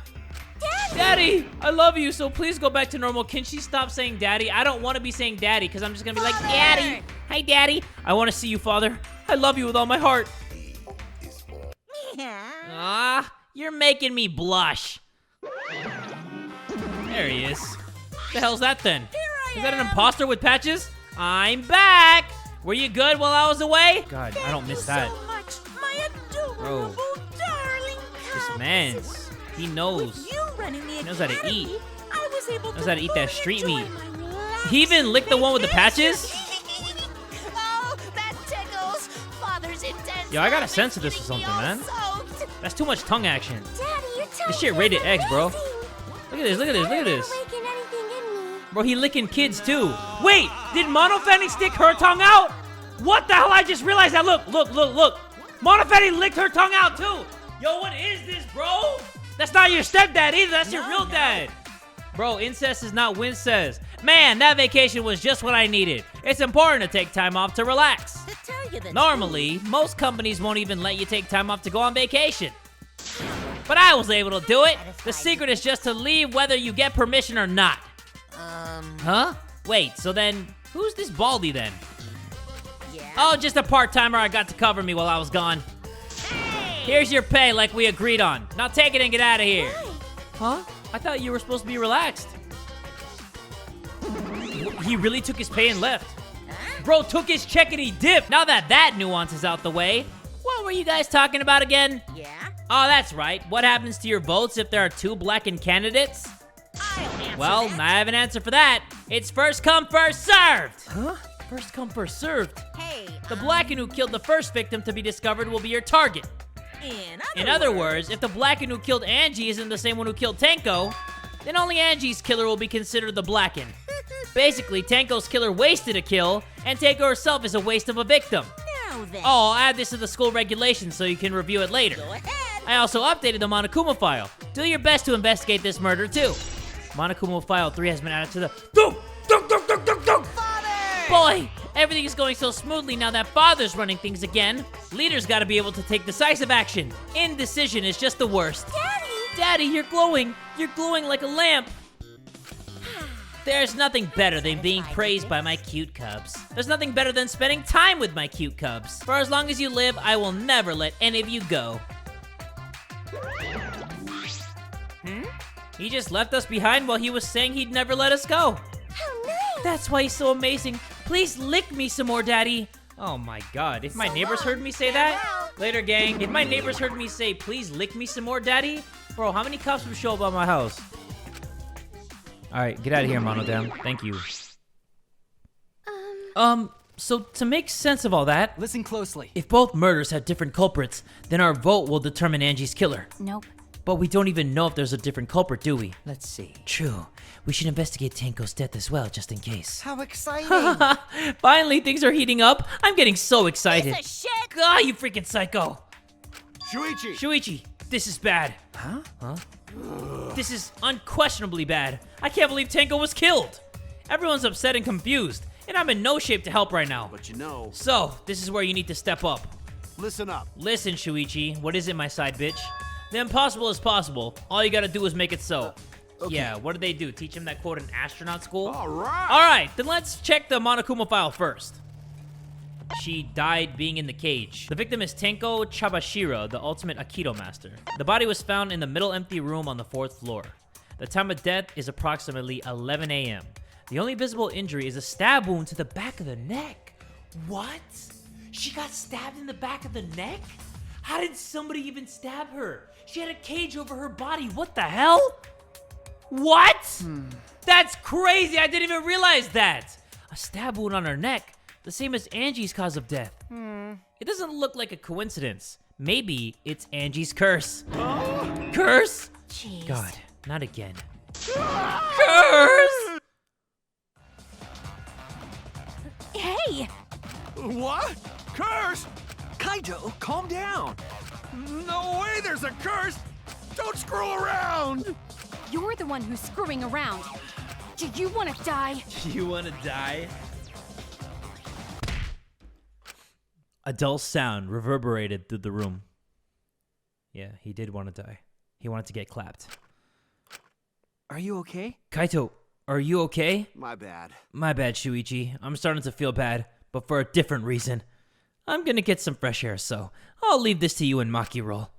Daddy, I love you, so please go back to normal. Can she stop saying daddy? I don't want to be saying daddy because I'm just going to be like, Daddy. Hi, Daddy. I want to see you, Father. I love you with all my heart. Ah, you're making me blush. There he is. What the hell's that then? Is that an imposter with patches? I'm back. Were you good while I was away? God, I don't miss that. So much, my adorable darling This man's, he knows. You running the He knows how to academy, eat. I was able Knows to how to eat that fully street enjoy meat. my He even licked the one with the vacation. patches? Oh, that tickles. Father's intense. Yo, I gotta love is censor this or getting me something, all man. soaked. That's too much tongue action. Daddy, your tongue This shit feels rated X, bro. amazing. Look at this, look at this, look at this. Awaken anything in me. Bro, he licking kids too. Wait, did Monofenny stick her tongue out? What the hell? I just realized that. Look. Monofenny licked her tongue out too. Yo, what is this, bro? That's not your stepdad either. That's your real dad. Bro, incest is not wincest. Man, that vacation was just what I needed. It's important to take time off to relax. To tell you the Normally, most companies won't even let you take time off to go on vacation. But I was able to do it. The secret is just to leave whether you get permission or not. Huh? Wait, so then, who's this Baldy then? Yeah. Oh, just a part-timer I got to cover me while I was gone. Here's your pay like we agreed on. Now take it and get out of here. Huh? I thought you were supposed to be relaxed. He really took his pay and left. Bro took his check and he dipped. Now that nuance is out the way, what were you guys talking about again? Yeah. Oh, that's right. What happens to your votes if there are 2 blackened candidates? I'll answer Well, that. I have an answer for that. It's first come, first served. Huh? First come, first served. Hey, The Blacken who killed the first victim to be discovered will be your target. In other words, if the Blacken who killed Angie isn't the same one who killed Tenko, then only Angie's killer will be considered the Blacken. Basically, Tenko's killer wasted a kill, and Tenko herself is a waste of a victim. Now then. Oh, I'll add this to the school regulations so you can review it later. Go ahead. I also updated the Monokuma File. Do your best to investigate this murder, too. Monokuma File 3 has been added to the... Boy, everything is going so smoothly now that Father's running things again. Leaders gotta be able to take decisive action. Indecision is just the worst. Daddy, you're glowing. You're glowing like a lamp. There's nothing better than being praised by my cute cubs. There's nothing better than spending time with my cute cubs. For as long as you live, I will never let any of you go. He just left us behind while he was saying he'd never let us go. How nice. That's why he's so amazing. Please lick me some more, Daddy. Oh my god, if my neighbors heard me say that... Later, gang. If my neighbors heard me say, please lick me some more, Daddy... Bro, how many cops would show up at my house? Alright, get out of here, Monodam. Thank you. So to make sense of all that... Listen closely. If both murders had different culprits, then our vote will determine Angie's killer. Nope. But we don't even know if there's a different culprit, do we? Let's see. True. We should investigate Tenko's death as well, just in case. How exciting! Finally, things are heating up. I'm getting so excited. Piece of shit. God, you freaking psycho. Shuichi, this is bad. Huh? This is unquestionably bad. I can't believe Tenko was killed. Everyone's upset and confused, and I'm in no shape to help right now. But you know... So, this is where you need to step up. Listen up. Listen, Shuichi. What is it, my side bitch? The impossible is possible. All you gotta do is make it so. Okay. Yeah, what did they do? Teach him that quote in astronaut school? Alright! Alright, then let's check the Monokuma File first. She died being in the cage. The victim is Tenko Chabashira, the ultimate Aikido master. The body was found in the middle empty room on the 4th floor. The time of death is approximately 11 a.m. The only visible injury is a stab wound to the back of the neck. What? She got stabbed in the back of the neck? How did somebody even stab her? She had a cage over her body. What the hell? What? That's crazy. I didn't even realize that. A stab wound on her neck, the same as Angie's cause of death. It doesn't look like a coincidence. Maybe it's Angie's curse. Curse? Jeez. God, not again. Curse! Hey! What? Curse? Kaito, calm down. No way there's a curse. Don't screw around. You're the one who's screwing around. Do you want to die? You want to die? A dull sound reverberated through the room. Yeah, he did want to die. He wanted to get clapped. Are you okay? Kaito, are you okay? My bad. My bad, Shuichi. I'm starting to feel bad, but for a different reason. I'm gonna get some fresh air, so I'll leave this to you and Maki roll.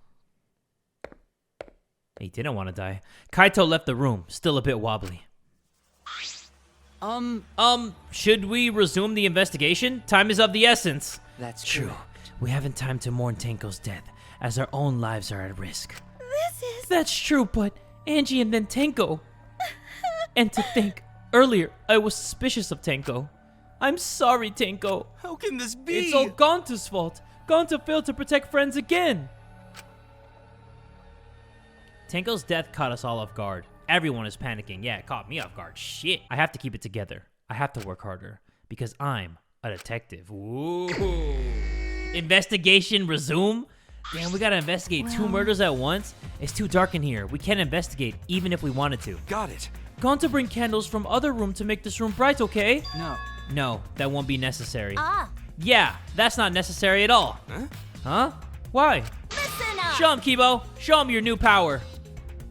He didn't want to die. Kaito left the room, still a bit wobbly. Should we resume the investigation? Time is of the essence. That's True. We haven't time to mourn Tenko's death, as our own lives are at risk. This is... That's true, but Angie and then Tenko. And to think, earlier I was suspicious of Tenko. I'm sorry, Tenko. How can this be? It's all Gonta's fault. Gonta failed to protect friends again. Tenko's death caught us all off guard. Everyone is panicking. Yeah, it caught me off guard. Shit. I have to keep it together. I have to work harder because I'm a detective. Ooh. Investigation resume? Damn, we gotta investigate 2 murders at once? It's too dark in here. We can't investigate even if we wanted to. Got it. Gonta bring candles from other room to make this room bright, okay? No. No, that won't be necessary. Ah, Yeah, that's not necessary at all. Huh? Why? listen up! Show him, Kibo. Show him your new power.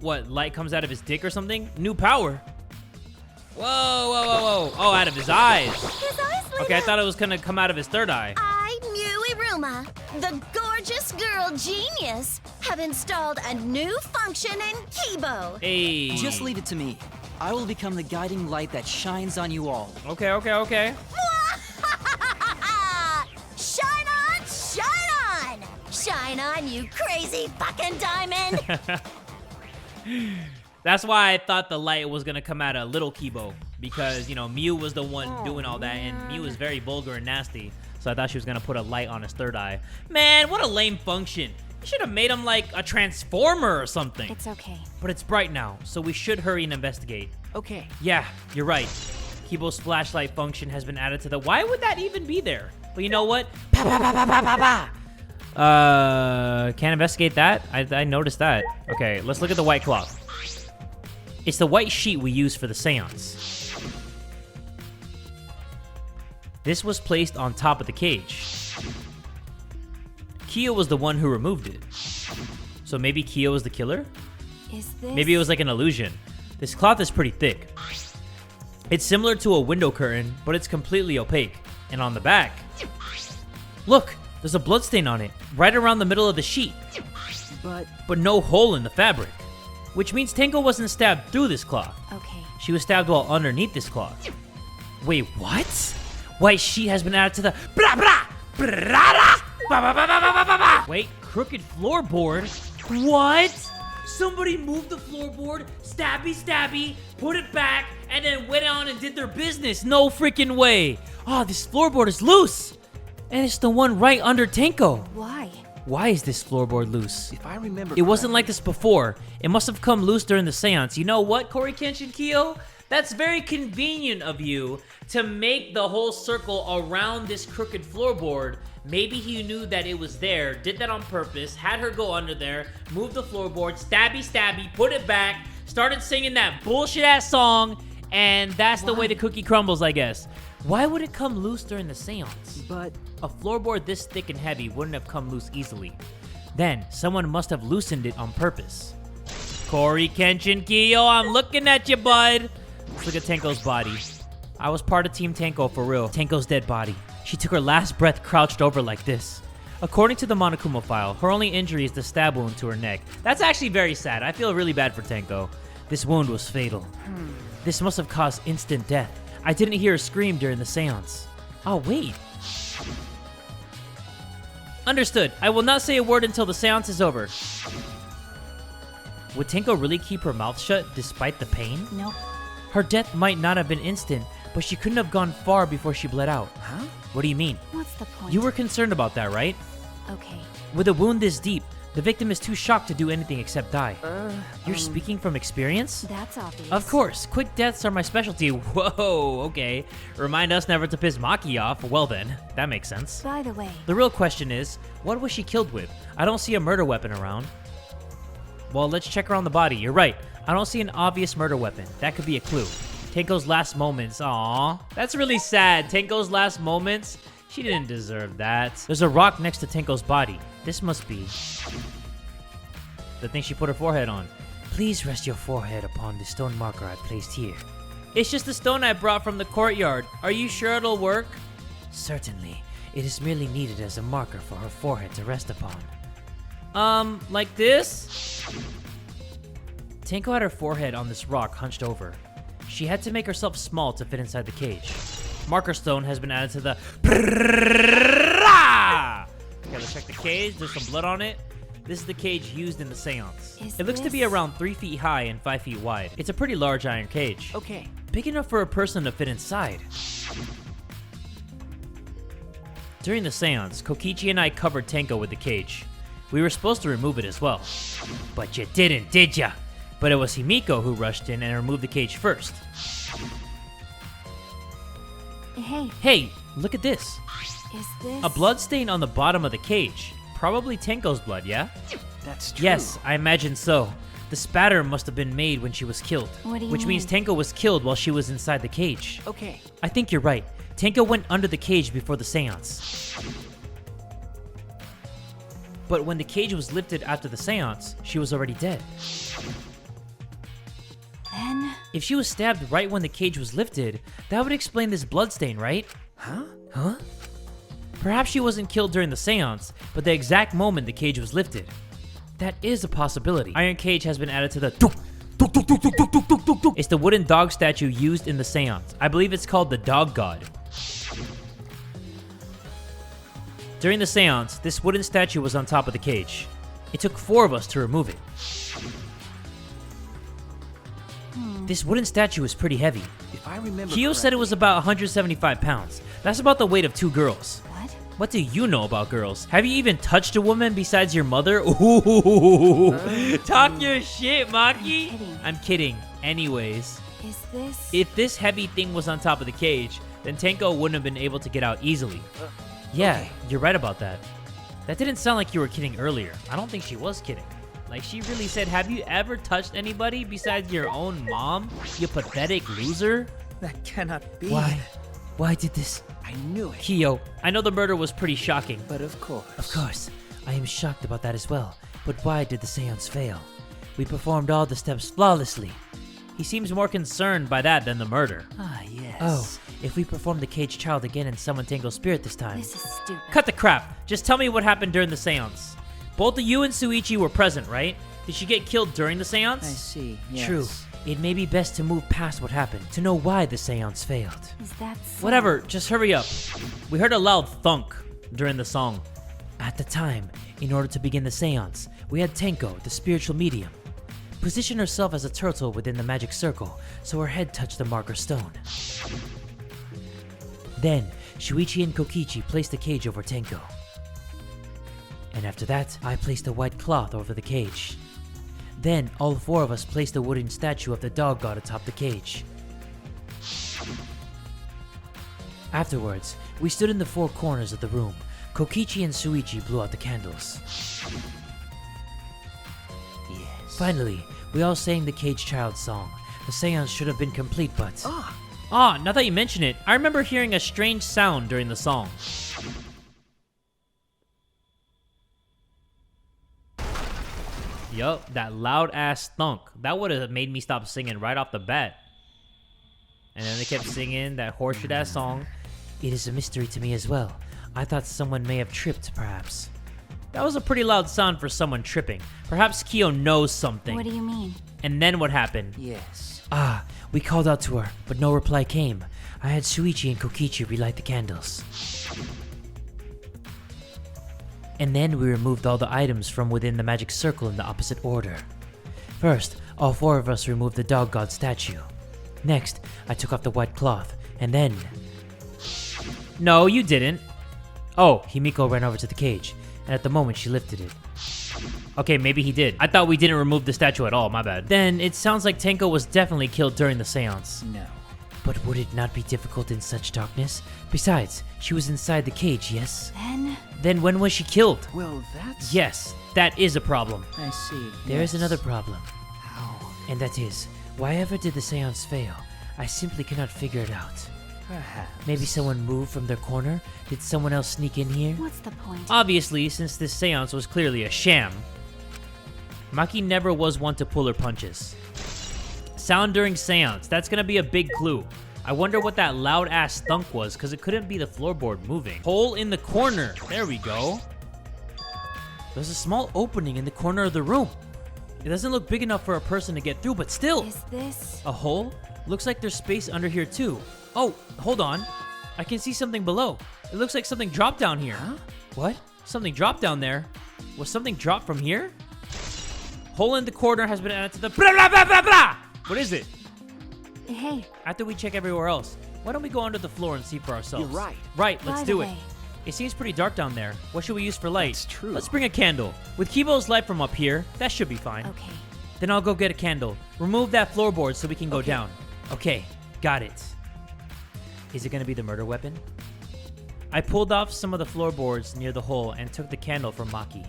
What, light comes out of his dick or something? New power. Whoa, whoa, whoa, whoa. Oh, out of his eyes. His eyes lit Okay, I up. thought it was gonna come out of his third eye. I, Muiruma, the gorgeous girl genius, have installed a new function in Kibo. Hey. Just leave it to me. I will become the guiding light that shines on you all. Okay, okay, okay. Shine on, shine on! Shine on, you crazy fucking diamond! That's why I thought the light was gonna come out of little Kibo. Because, you know, Mew was the one doing all that, and Mew is very vulgar and nasty. So I thought she was gonna put a light on his third eye. Man, what a lame function. You should have made him like a transformer or something. It's okay. But it's bright now, so we should hurry and investigate. Okay. Yeah, you're right. Kibo's flashlight function has been added to the... Why would that even be there? But you know what? Pa, pa, pa, pa, pa, pa, pa. Can't investigate that? I noticed that. Okay, let's look at the white cloth. It's the white sheet we use for the seance. This was placed on top of the cage. Kyo was the one who removed it. So maybe Kyo was the killer? Is this... Maybe it was like an illusion. This cloth is pretty thick. It's similar to a window curtain, but it's completely opaque. And on the back, look, there's a bloodstain on it, right around the middle of the sheet. But no hole in the fabric. Which means Tenko wasn't stabbed through this cloth. Okay. She was stabbed while underneath this cloth. Wait, what? White sheet has been added to the... Blah, blah, blah, blah, ba, ba, ba, ba, ba, ba, ba. Wait, crooked floorboard? What? Somebody moved the floorboard, stabby, stabby, put it back, and then went on and did their business. No freaking way. Oh, this floorboard is loose. And it's the one right under Tenko. Why? Why is this floorboard loose? If I remember It wasn't like this before. It must have come loose during the seance. You know what, Corey Kenshin Kyo? That's very convenient of you to make the whole circle around this crooked floorboard. Maybe he knew that it was there, did that on purpose, had her go under there, move the floorboard, stabby stabby, put it back, started singing that bullshit ass song, and that's the way the cookie crumbles, I guess. Why would it come loose during the seance? But A floorboard this thick and heavy wouldn't have come loose easily. Then, someone must have loosened it on purpose. Corey Kenshin Kiyo, I'm looking at you, bud. Let's look at Tenko's body. I was part of Team Tenko for real. Tenko's dead body. She took her last breath crouched over like this. According to the Monokuma File, her only injury is the stab wound to her neck. That's actually very sad. I feel really bad for Tenko. This wound was fatal. This must have caused instant death. I didn't hear her scream during the seance. Oh, wait. Understood. I will not say a word until the seance is over. Would Tenko really keep her mouth shut despite the pain? Nope. Her death might not have been instant, but she couldn't have gone far before she bled out. Huh? What do you mean? What's the point? You were concerned about that, right? Okay. With a wound this deep, the victim is too shocked to do anything except die. You're speaking from experience? That's obvious. Of course, quick deaths are my specialty. Whoa, okay. Remind us never to piss Maki off. Well then, that makes sense. By the way, The real question is, what was she killed with? I don't see a murder weapon around. Well, let's check around the body. You're right. I don't see an obvious murder weapon. That could be a clue. Tenko's last moments. Aww. That's really sad. Tenko's last moments? She didn't deserve that. There's a rock next to Tenko's body. This must be the thing she put her forehead on. Please rest your forehead upon the stone marker I placed here. It's just the stone I brought from the courtyard. Are you sure it'll work? Certainly. It is merely needed as a marker for her forehead to rest upon. Like this? Tenko had her forehead on this rock hunched over. She had to make herself small to fit inside the cage. Marker stone has been added to the... Okay, let's check the cage. There's some blood on it. This is the cage used in the seance. It looks to be around 3 feet high and 5 feet wide. It's a pretty large iron cage. okay. Big enough for a person to fit inside. During the seance, Kokichi and I covered Tenko with the cage. We were supposed to remove it as well. But you didn't, did ya? But it was Himiko who rushed in and removed the cage first. hey, Hey, look at this. is this A blood stain on the bottom of the cage. Probably Tenko's blood, yeah? That's true. Yes, I imagine so. The spatter must have been made when she was killed. What do you which means Tenko was killed while she was inside the cage. Okay. I think you're right. Tenko went under the cage before the seance. But when the cage was lifted after the seance, she was already dead. Then If she was stabbed right when the cage was lifted, that would explain this bloodstain, right? Huh? Huh? Perhaps she wasn't killed during the seance, but the exact moment the cage was lifted. That is a possibility. Iron cage has been added to the... It's the wooden dog statue used in the seance. I believe it's called the Dog God. During the seance, this wooden statue was on top of the cage. It took 4 of us to remove it. This wooden statue is pretty heavy. If I remember Kyo said it was about 175 pounds. That's about the weight of 2 girls. what? What do you know about girls? Have you even touched a woman besides your mother? Ooh. Talk your shit, Maki. kidding. I'm kidding. Anyways, Is this if this heavy thing was on top of the cage, then Tenko wouldn't have been able to get out easily. Yeah, okay. you're right about that. That didn't sound like you were kidding earlier. I don't think she was kidding. Like, she really said, have you ever touched anybody besides your own mom? You pathetic loser? That cannot be. Why? Why did this? I knew it. Kyo, I know the murder was pretty shocking. But of course. Of course, I am shocked about that as well. But why did the seance fail? We performed all the steps flawlessly. He seems more concerned by that than the murder. Ah, yes. Oh, if we perform the caged child again and summon Tenko's spirit this time. this is stupid. Cut the crap. Just tell me what happened during the seance. Both of you and Suichi were present, right? Did she get killed during the I seance? see. Yes. True. It may be best to move past what happened to know why the seance failed. Is that so? Whatever, just hurry up. We heard a loud thunk during the song. At the time, in order to begin the seance, we had Tenko, the spiritual medium, position herself as a turtle within the magic circle so her head touched the marker stone. Then, Shuichi and Kokichi placed the cage over Tenko. And after that, I placed a white cloth over the cage. Then, all 4 of us placed a wooden statue of the dog god atop the cage. Afterwards, we stood in the four corners of the room. Kokichi and Shuichi blew out the candles. Yes. Finally, we all sang the Cage Child song. The seance should have been complete, but... Now that you mention it, I remember hearing a strange sound during the song. Yup, that loud ass thunk. That would have made me stop singing right off the bat. And then they kept singing that horseshit ass song. It is a mystery to me as well. I thought someone may have tripped, perhaps. That was a pretty loud sound for someone tripping. Perhaps Kyo knows something. What do you mean? And then what happened? Yes. We called out to her, but no reply came. I had Shuichi and Kokichi relight the candles. And then we removed all the items from within the magic circle in the opposite order. First, all four of us removed the dog god statue. Next, I took off the white cloth, and then... No, you didn't. Oh, Himiko ran over to the cage, and at the moment she lifted it. Okay, maybe he did. I thought we didn't remove the statue at all, my bad. Then it sounds like Tenko was definitely killed during the seance. No. But would it not be difficult in such darkness? Besides, she was inside the cage, yes? Then when was she killed? Well, that's... Yes, that is a problem. I see. There is another problem, How? and that is, why ever did the seance fail? I simply cannot figure it out. Perhaps. Maybe someone moved from their corner? Did someone else sneak in here? What's the point? Obviously, since this seance was clearly a sham, Maki never was one to pull her punches. Sound during seance, that's gonna be a big clue. I wonder what that loud ass thunk was, because it couldn't be the floorboard moving. Hole in the corner. There we go. There's a small opening in the corner of the room. It doesn't look big enough for a person to get through, but still. Is this... A hole? Looks like there's space under here too. Oh, hold on. I can see something below. It looks like something dropped down here. Huh? What? Something dropped down there? Was something dropped from here? Hole in the corner has been added to the blah blah blah blah blah! What is it? Hey, After we check everywhere else, why don't we go under the floor and see for ourselves? You're right. Right, let's by do the it. way, It seems pretty dark down there. What should we use for light? That's true. Let's bring a candle. With Kibo's light from up here, that should be fine. okay. Then I'll go get a candle. Remove that floorboard so we can go down. Okay, got it. Is it gonna be the murder weapon? I pulled off some of the floorboards near the hole and took the candle from Maki.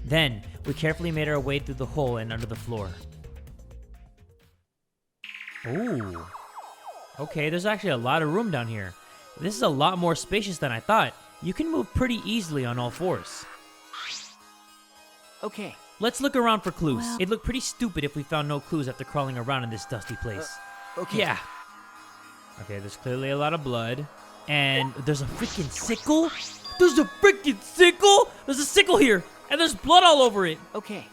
Then, we carefully made our way through the hole and under the floor. Ooh. Okay, there's actually a lot of room down here. This is a lot more spacious than I thought. You can move pretty easily on all fours. Okay. Let's look around for clues. Well- It'd look pretty stupid if we found no clues after crawling around in this dusty place. Okay. Yeah. Okay, there's clearly a lot of blood. And there's a freaking sickle? There's a freaking sickle? There's a sickle here! And there's blood all over it! Okay.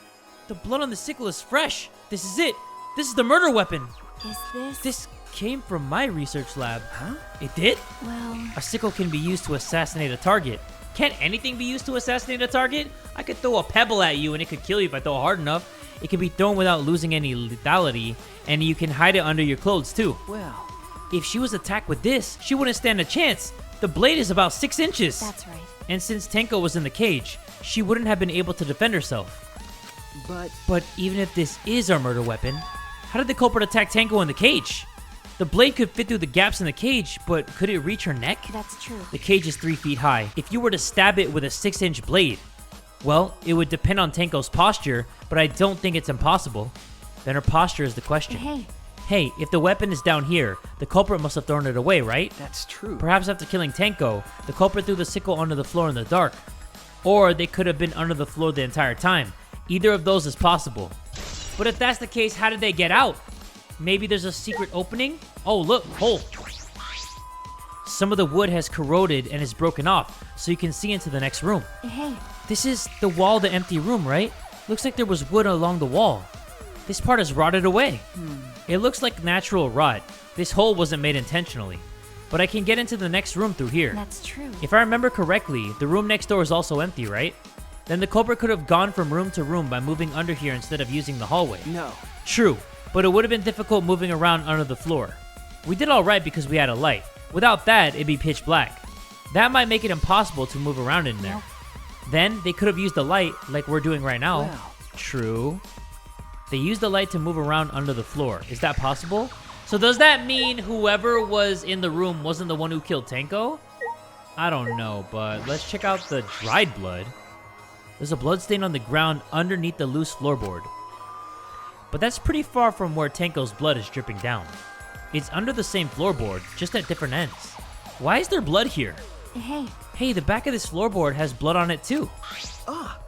The blood on the sickle is fresh. This is it. This is the murder weapon. Is this... This came from my research lab. Huh? It did? Well... A sickle can be used to assassinate a target. Can't anything be used to assassinate a target? I could throw a pebble at you and it could kill you if I throw it hard enough. It can be thrown without losing any lethality, and you can hide it under your clothes too. Well, If she was attacked with this, she wouldn't stand a chance. The blade is about 6 inches. That's right. And since Tenko was in the cage, she wouldn't have been able to defend herself. But even if this is our murder weapon, how did the culprit attack Tenko in the cage? The blade could fit through the gaps in the cage, but could it reach her neck? That's true. The cage is 3 feet high. If you were to stab it with a 6-inch blade, well, it would depend on Tenko's posture, but I don't think it's impossible. Then her posture is the question. Hey, Hey, if the weapon is down here, the culprit must have thrown it away, right? that's true. Perhaps after killing Tenko, the culprit threw the sickle onto the floor in the dark. Or they could have been under the floor the entire time. Either of those is possible. But if that's the case, how did they get out? Maybe there's a secret opening? Oh, look, hole. Some of the wood has corroded and is broken off, so you can see into the next room. hey, This is the wall of the empty room, right? Looks like there was wood along the wall. This part is rotted away. It looks like natural rot. This hole wasn't made intentionally. But I can get into the next room through here. that's true. If I remember correctly, the room next door is also empty, right? Then the culprit could have gone from room to room by moving under here instead of using the hallway. No. True, but it would have been difficult moving around under the floor. We did alright because we had a light. Without that, it'd be pitch black. That might make it impossible to move around in there. Nope. Then they could have used the light like we're doing right now. Well. True. They used the light to move around under the floor. Is that possible? So does that mean whoever was in the room wasn't the one who killed Tenko? I don't know, but let's check out the dried blood. There's a blood stain on the ground underneath the loose floorboard. But that's pretty far from where Tenko's blood is dripping down. It's under the same floorboard, just at different ends. Why is there blood here? Hey, Hey, the back of this floorboard has blood on it too.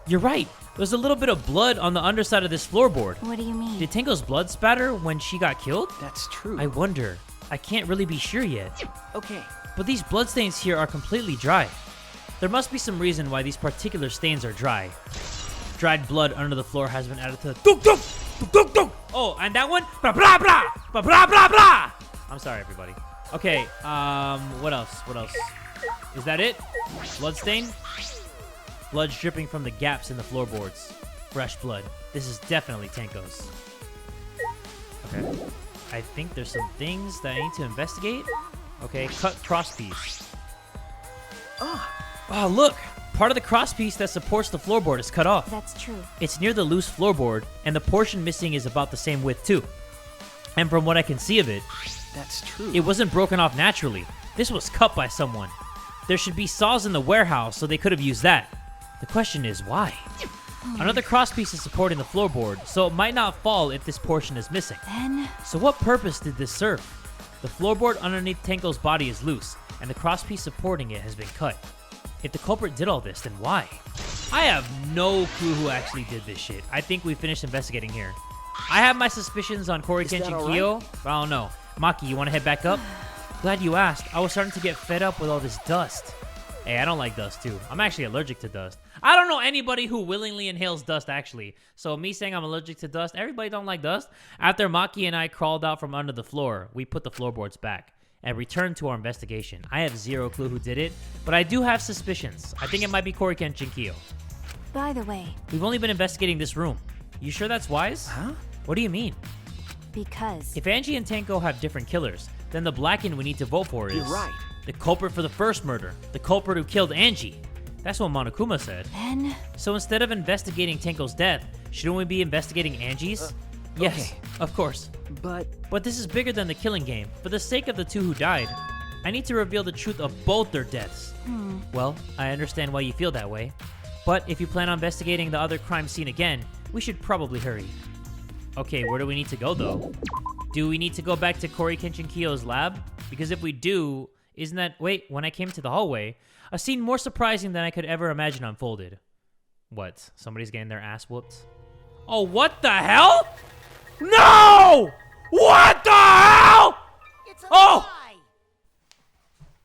You're right. There's a little bit of blood on the underside of this floorboard. what do you mean? Did Tenko's blood spatter when she got killed? That's true. I wonder. I can't really be sure yet. Okay. But these bloodstains here are completely dry. There must be some reason why these particular stains are dry. Dried blood under the floor has been added to the Oh, and that one? Blah, blah, blah, blah, blah, blah, blah. I'm sorry, everybody. Okay, what else? What else? Is that it? Bloodstain? Blood's dripping from the gaps in the floorboards. Fresh blood. This is definitely Tenko's. Okay. I think there's some things that I need to investigate. Okay, cut crosspiece. Oh, look! Part of the crosspiece that supports the floorboard is cut off. That's true. It's near the loose floorboard, and the portion missing is about the same width too. And from what I can see of it, That's true. it wasn't broken off naturally. This was cut by someone. There should be saws in the warehouse, so they could have used that. The question is, why? Another crosspiece is supporting the floorboard, so it might not fall if this portion is missing. Then, So what purpose did this serve? The floorboard underneath Tenko's body is loose, and the crosspiece supporting it has been cut. If the culprit did all this, then why? I have no clue who actually did this shit. I think we finished investigating here. I have my suspicions on Kori that Kenshin all Kyo, but I don't know. Maki, you want to head back up? Glad you asked. I was starting to get fed up with all this dust. Hey, I don't like dust too. I'm actually allergic to dust. I don't know anybody who willingly inhales dust actually. So me saying I'm allergic to dust, everybody don't like dust. After Maki and I crawled out from under the floor, we put the floorboards back and returned to our investigation. I have zero clue who did it, but I do have suspicions. I think it might be Kori Kenshin Kyo. by the way, We've only been investigating this room. You sure that's wise? Huh? What do you mean? because If Angie and Tenko have different killers, then the blackened we need to vote for is... You're right. The culprit for the first murder. The culprit who killed Angie. That's what Monokuma said. then So instead of investigating Tenko's death, shouldn't we be investigating Angie's? Yes, okay. of course. But But this is bigger than the killing game. For the sake of the two who died, I need to reveal the truth of both their deaths. Well, I understand why you feel that way. But if you plan on investigating the other crime scene again, we should probably hurry. Okay, where do we need to go though? Do we need to go back to Kori Kenshin Kyo's lab? Because if we do, isn't that... Wait, when I came to the hallway, a scene more surprising than I could ever imagine unfolded. What? Somebody's getting their ass whooped? Oh, what the hell? No! What the hell? It's a Oh! lie!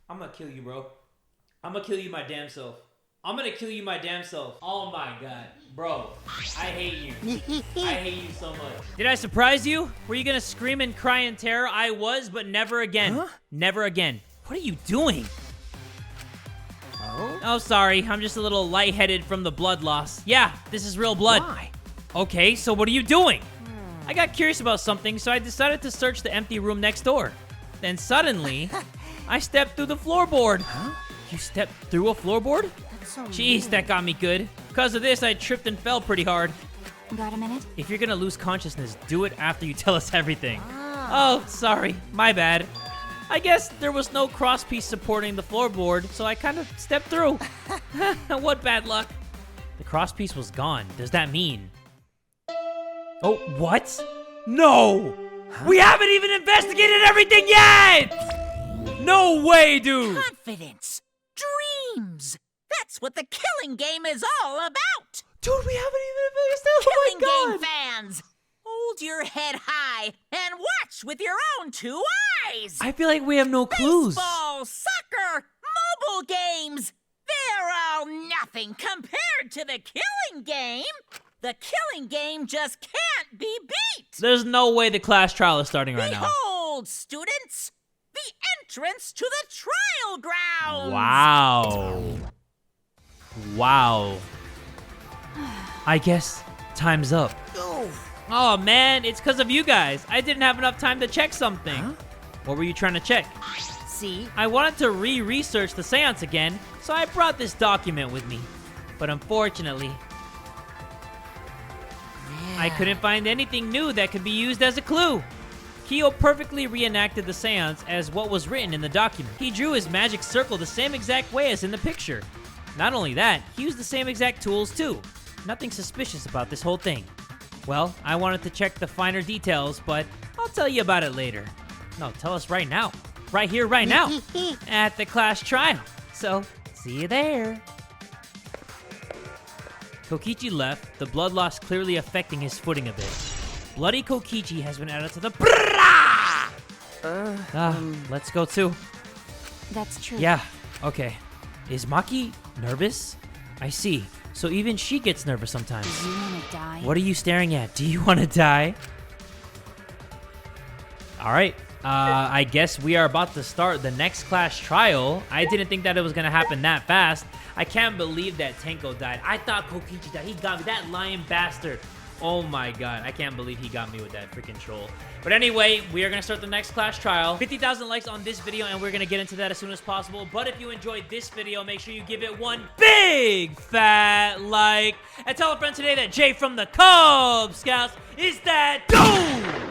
I'm gonna kill you, bro. I'm gonna kill you my damn self. I'm gonna kill you my damn self. Oh my god. Bro, I hate you. I hate you so much. Did I surprise you? Were you gonna scream and cry in terror? I was, but never again. Huh? Never again. What are you doing? Oh, sorry. I'm just a little lightheaded from the blood loss. Yeah, this is real blood. why? Okay, so what are you doing? I got curious about something, so I decided to search the empty room next door. Then suddenly, I stepped through the floorboard. Huh? You stepped through a floorboard? That's so Jeez, that got me good. Because of this, I tripped and fell pretty hard. got a minute? If you're gonna lose consciousness, do it after you tell us everything. Oh, sorry. My bad. I guess there was no crosspiece supporting the floorboard, so I kind of stepped through. What bad luck. The crosspiece was gone. Does that mean... Oh, what? No! We haven't even investigated everything yet! No way, dude! Confidence, dreams. That's what the killing game is all about. Dude, we haven't even investigated... Killing Oh my game fans, hold your head high and watch with your own two eyes. I feel like we have no clues. Baseball, soccer, mobile games. They're all nothing compared to the killing game. The killing game just can't be beat. There's no way the class trial is starting right now. Behold, students, the entrance to the trial grounds. Wow. Wow. I guess time's up. Oh man, it's because of you guys. I didn't have enough time to check something. What were you trying to check? See? I wanted to re-research the seance again, so I brought this document with me. But unfortunately, I couldn't find anything new that could be used as a clue. Kyo perfectly reenacted the seance as what was written in the document. He drew his magic circle the same exact way as in the picture. Not only that, he used the same exact tools too. Nothing suspicious about this whole thing. Well, I wanted to check the finer details, but I'll tell you about it later. No, tell us right now. Right here, right now. At the class trial. So, see you there. Kokichi left, the blood loss clearly affecting his footing a bit. Bloody Kokichi has been added to the... let's go too. That's true. Yeah, okay. Is Maki nervous? I see. So even she gets nervous sometimes. Do you want to die? What are you staring at? Do you want to die? All right. I guess we are about to start the next class trial. I didn't think that it was going to happen that fast. I can't believe that Tenko died. I thought Kokichi died. He got me. That lying bastard. Oh my god. I can't believe he got me with that freaking troll. But anyway, we are going to start the next class trial. 50,000 likes on this video, and we're going to get into that as soon as possible. But if you enjoyed this video, make sure you give it one big fat like. And tell a friend today that Jay from the Kubz Scouts is that dude!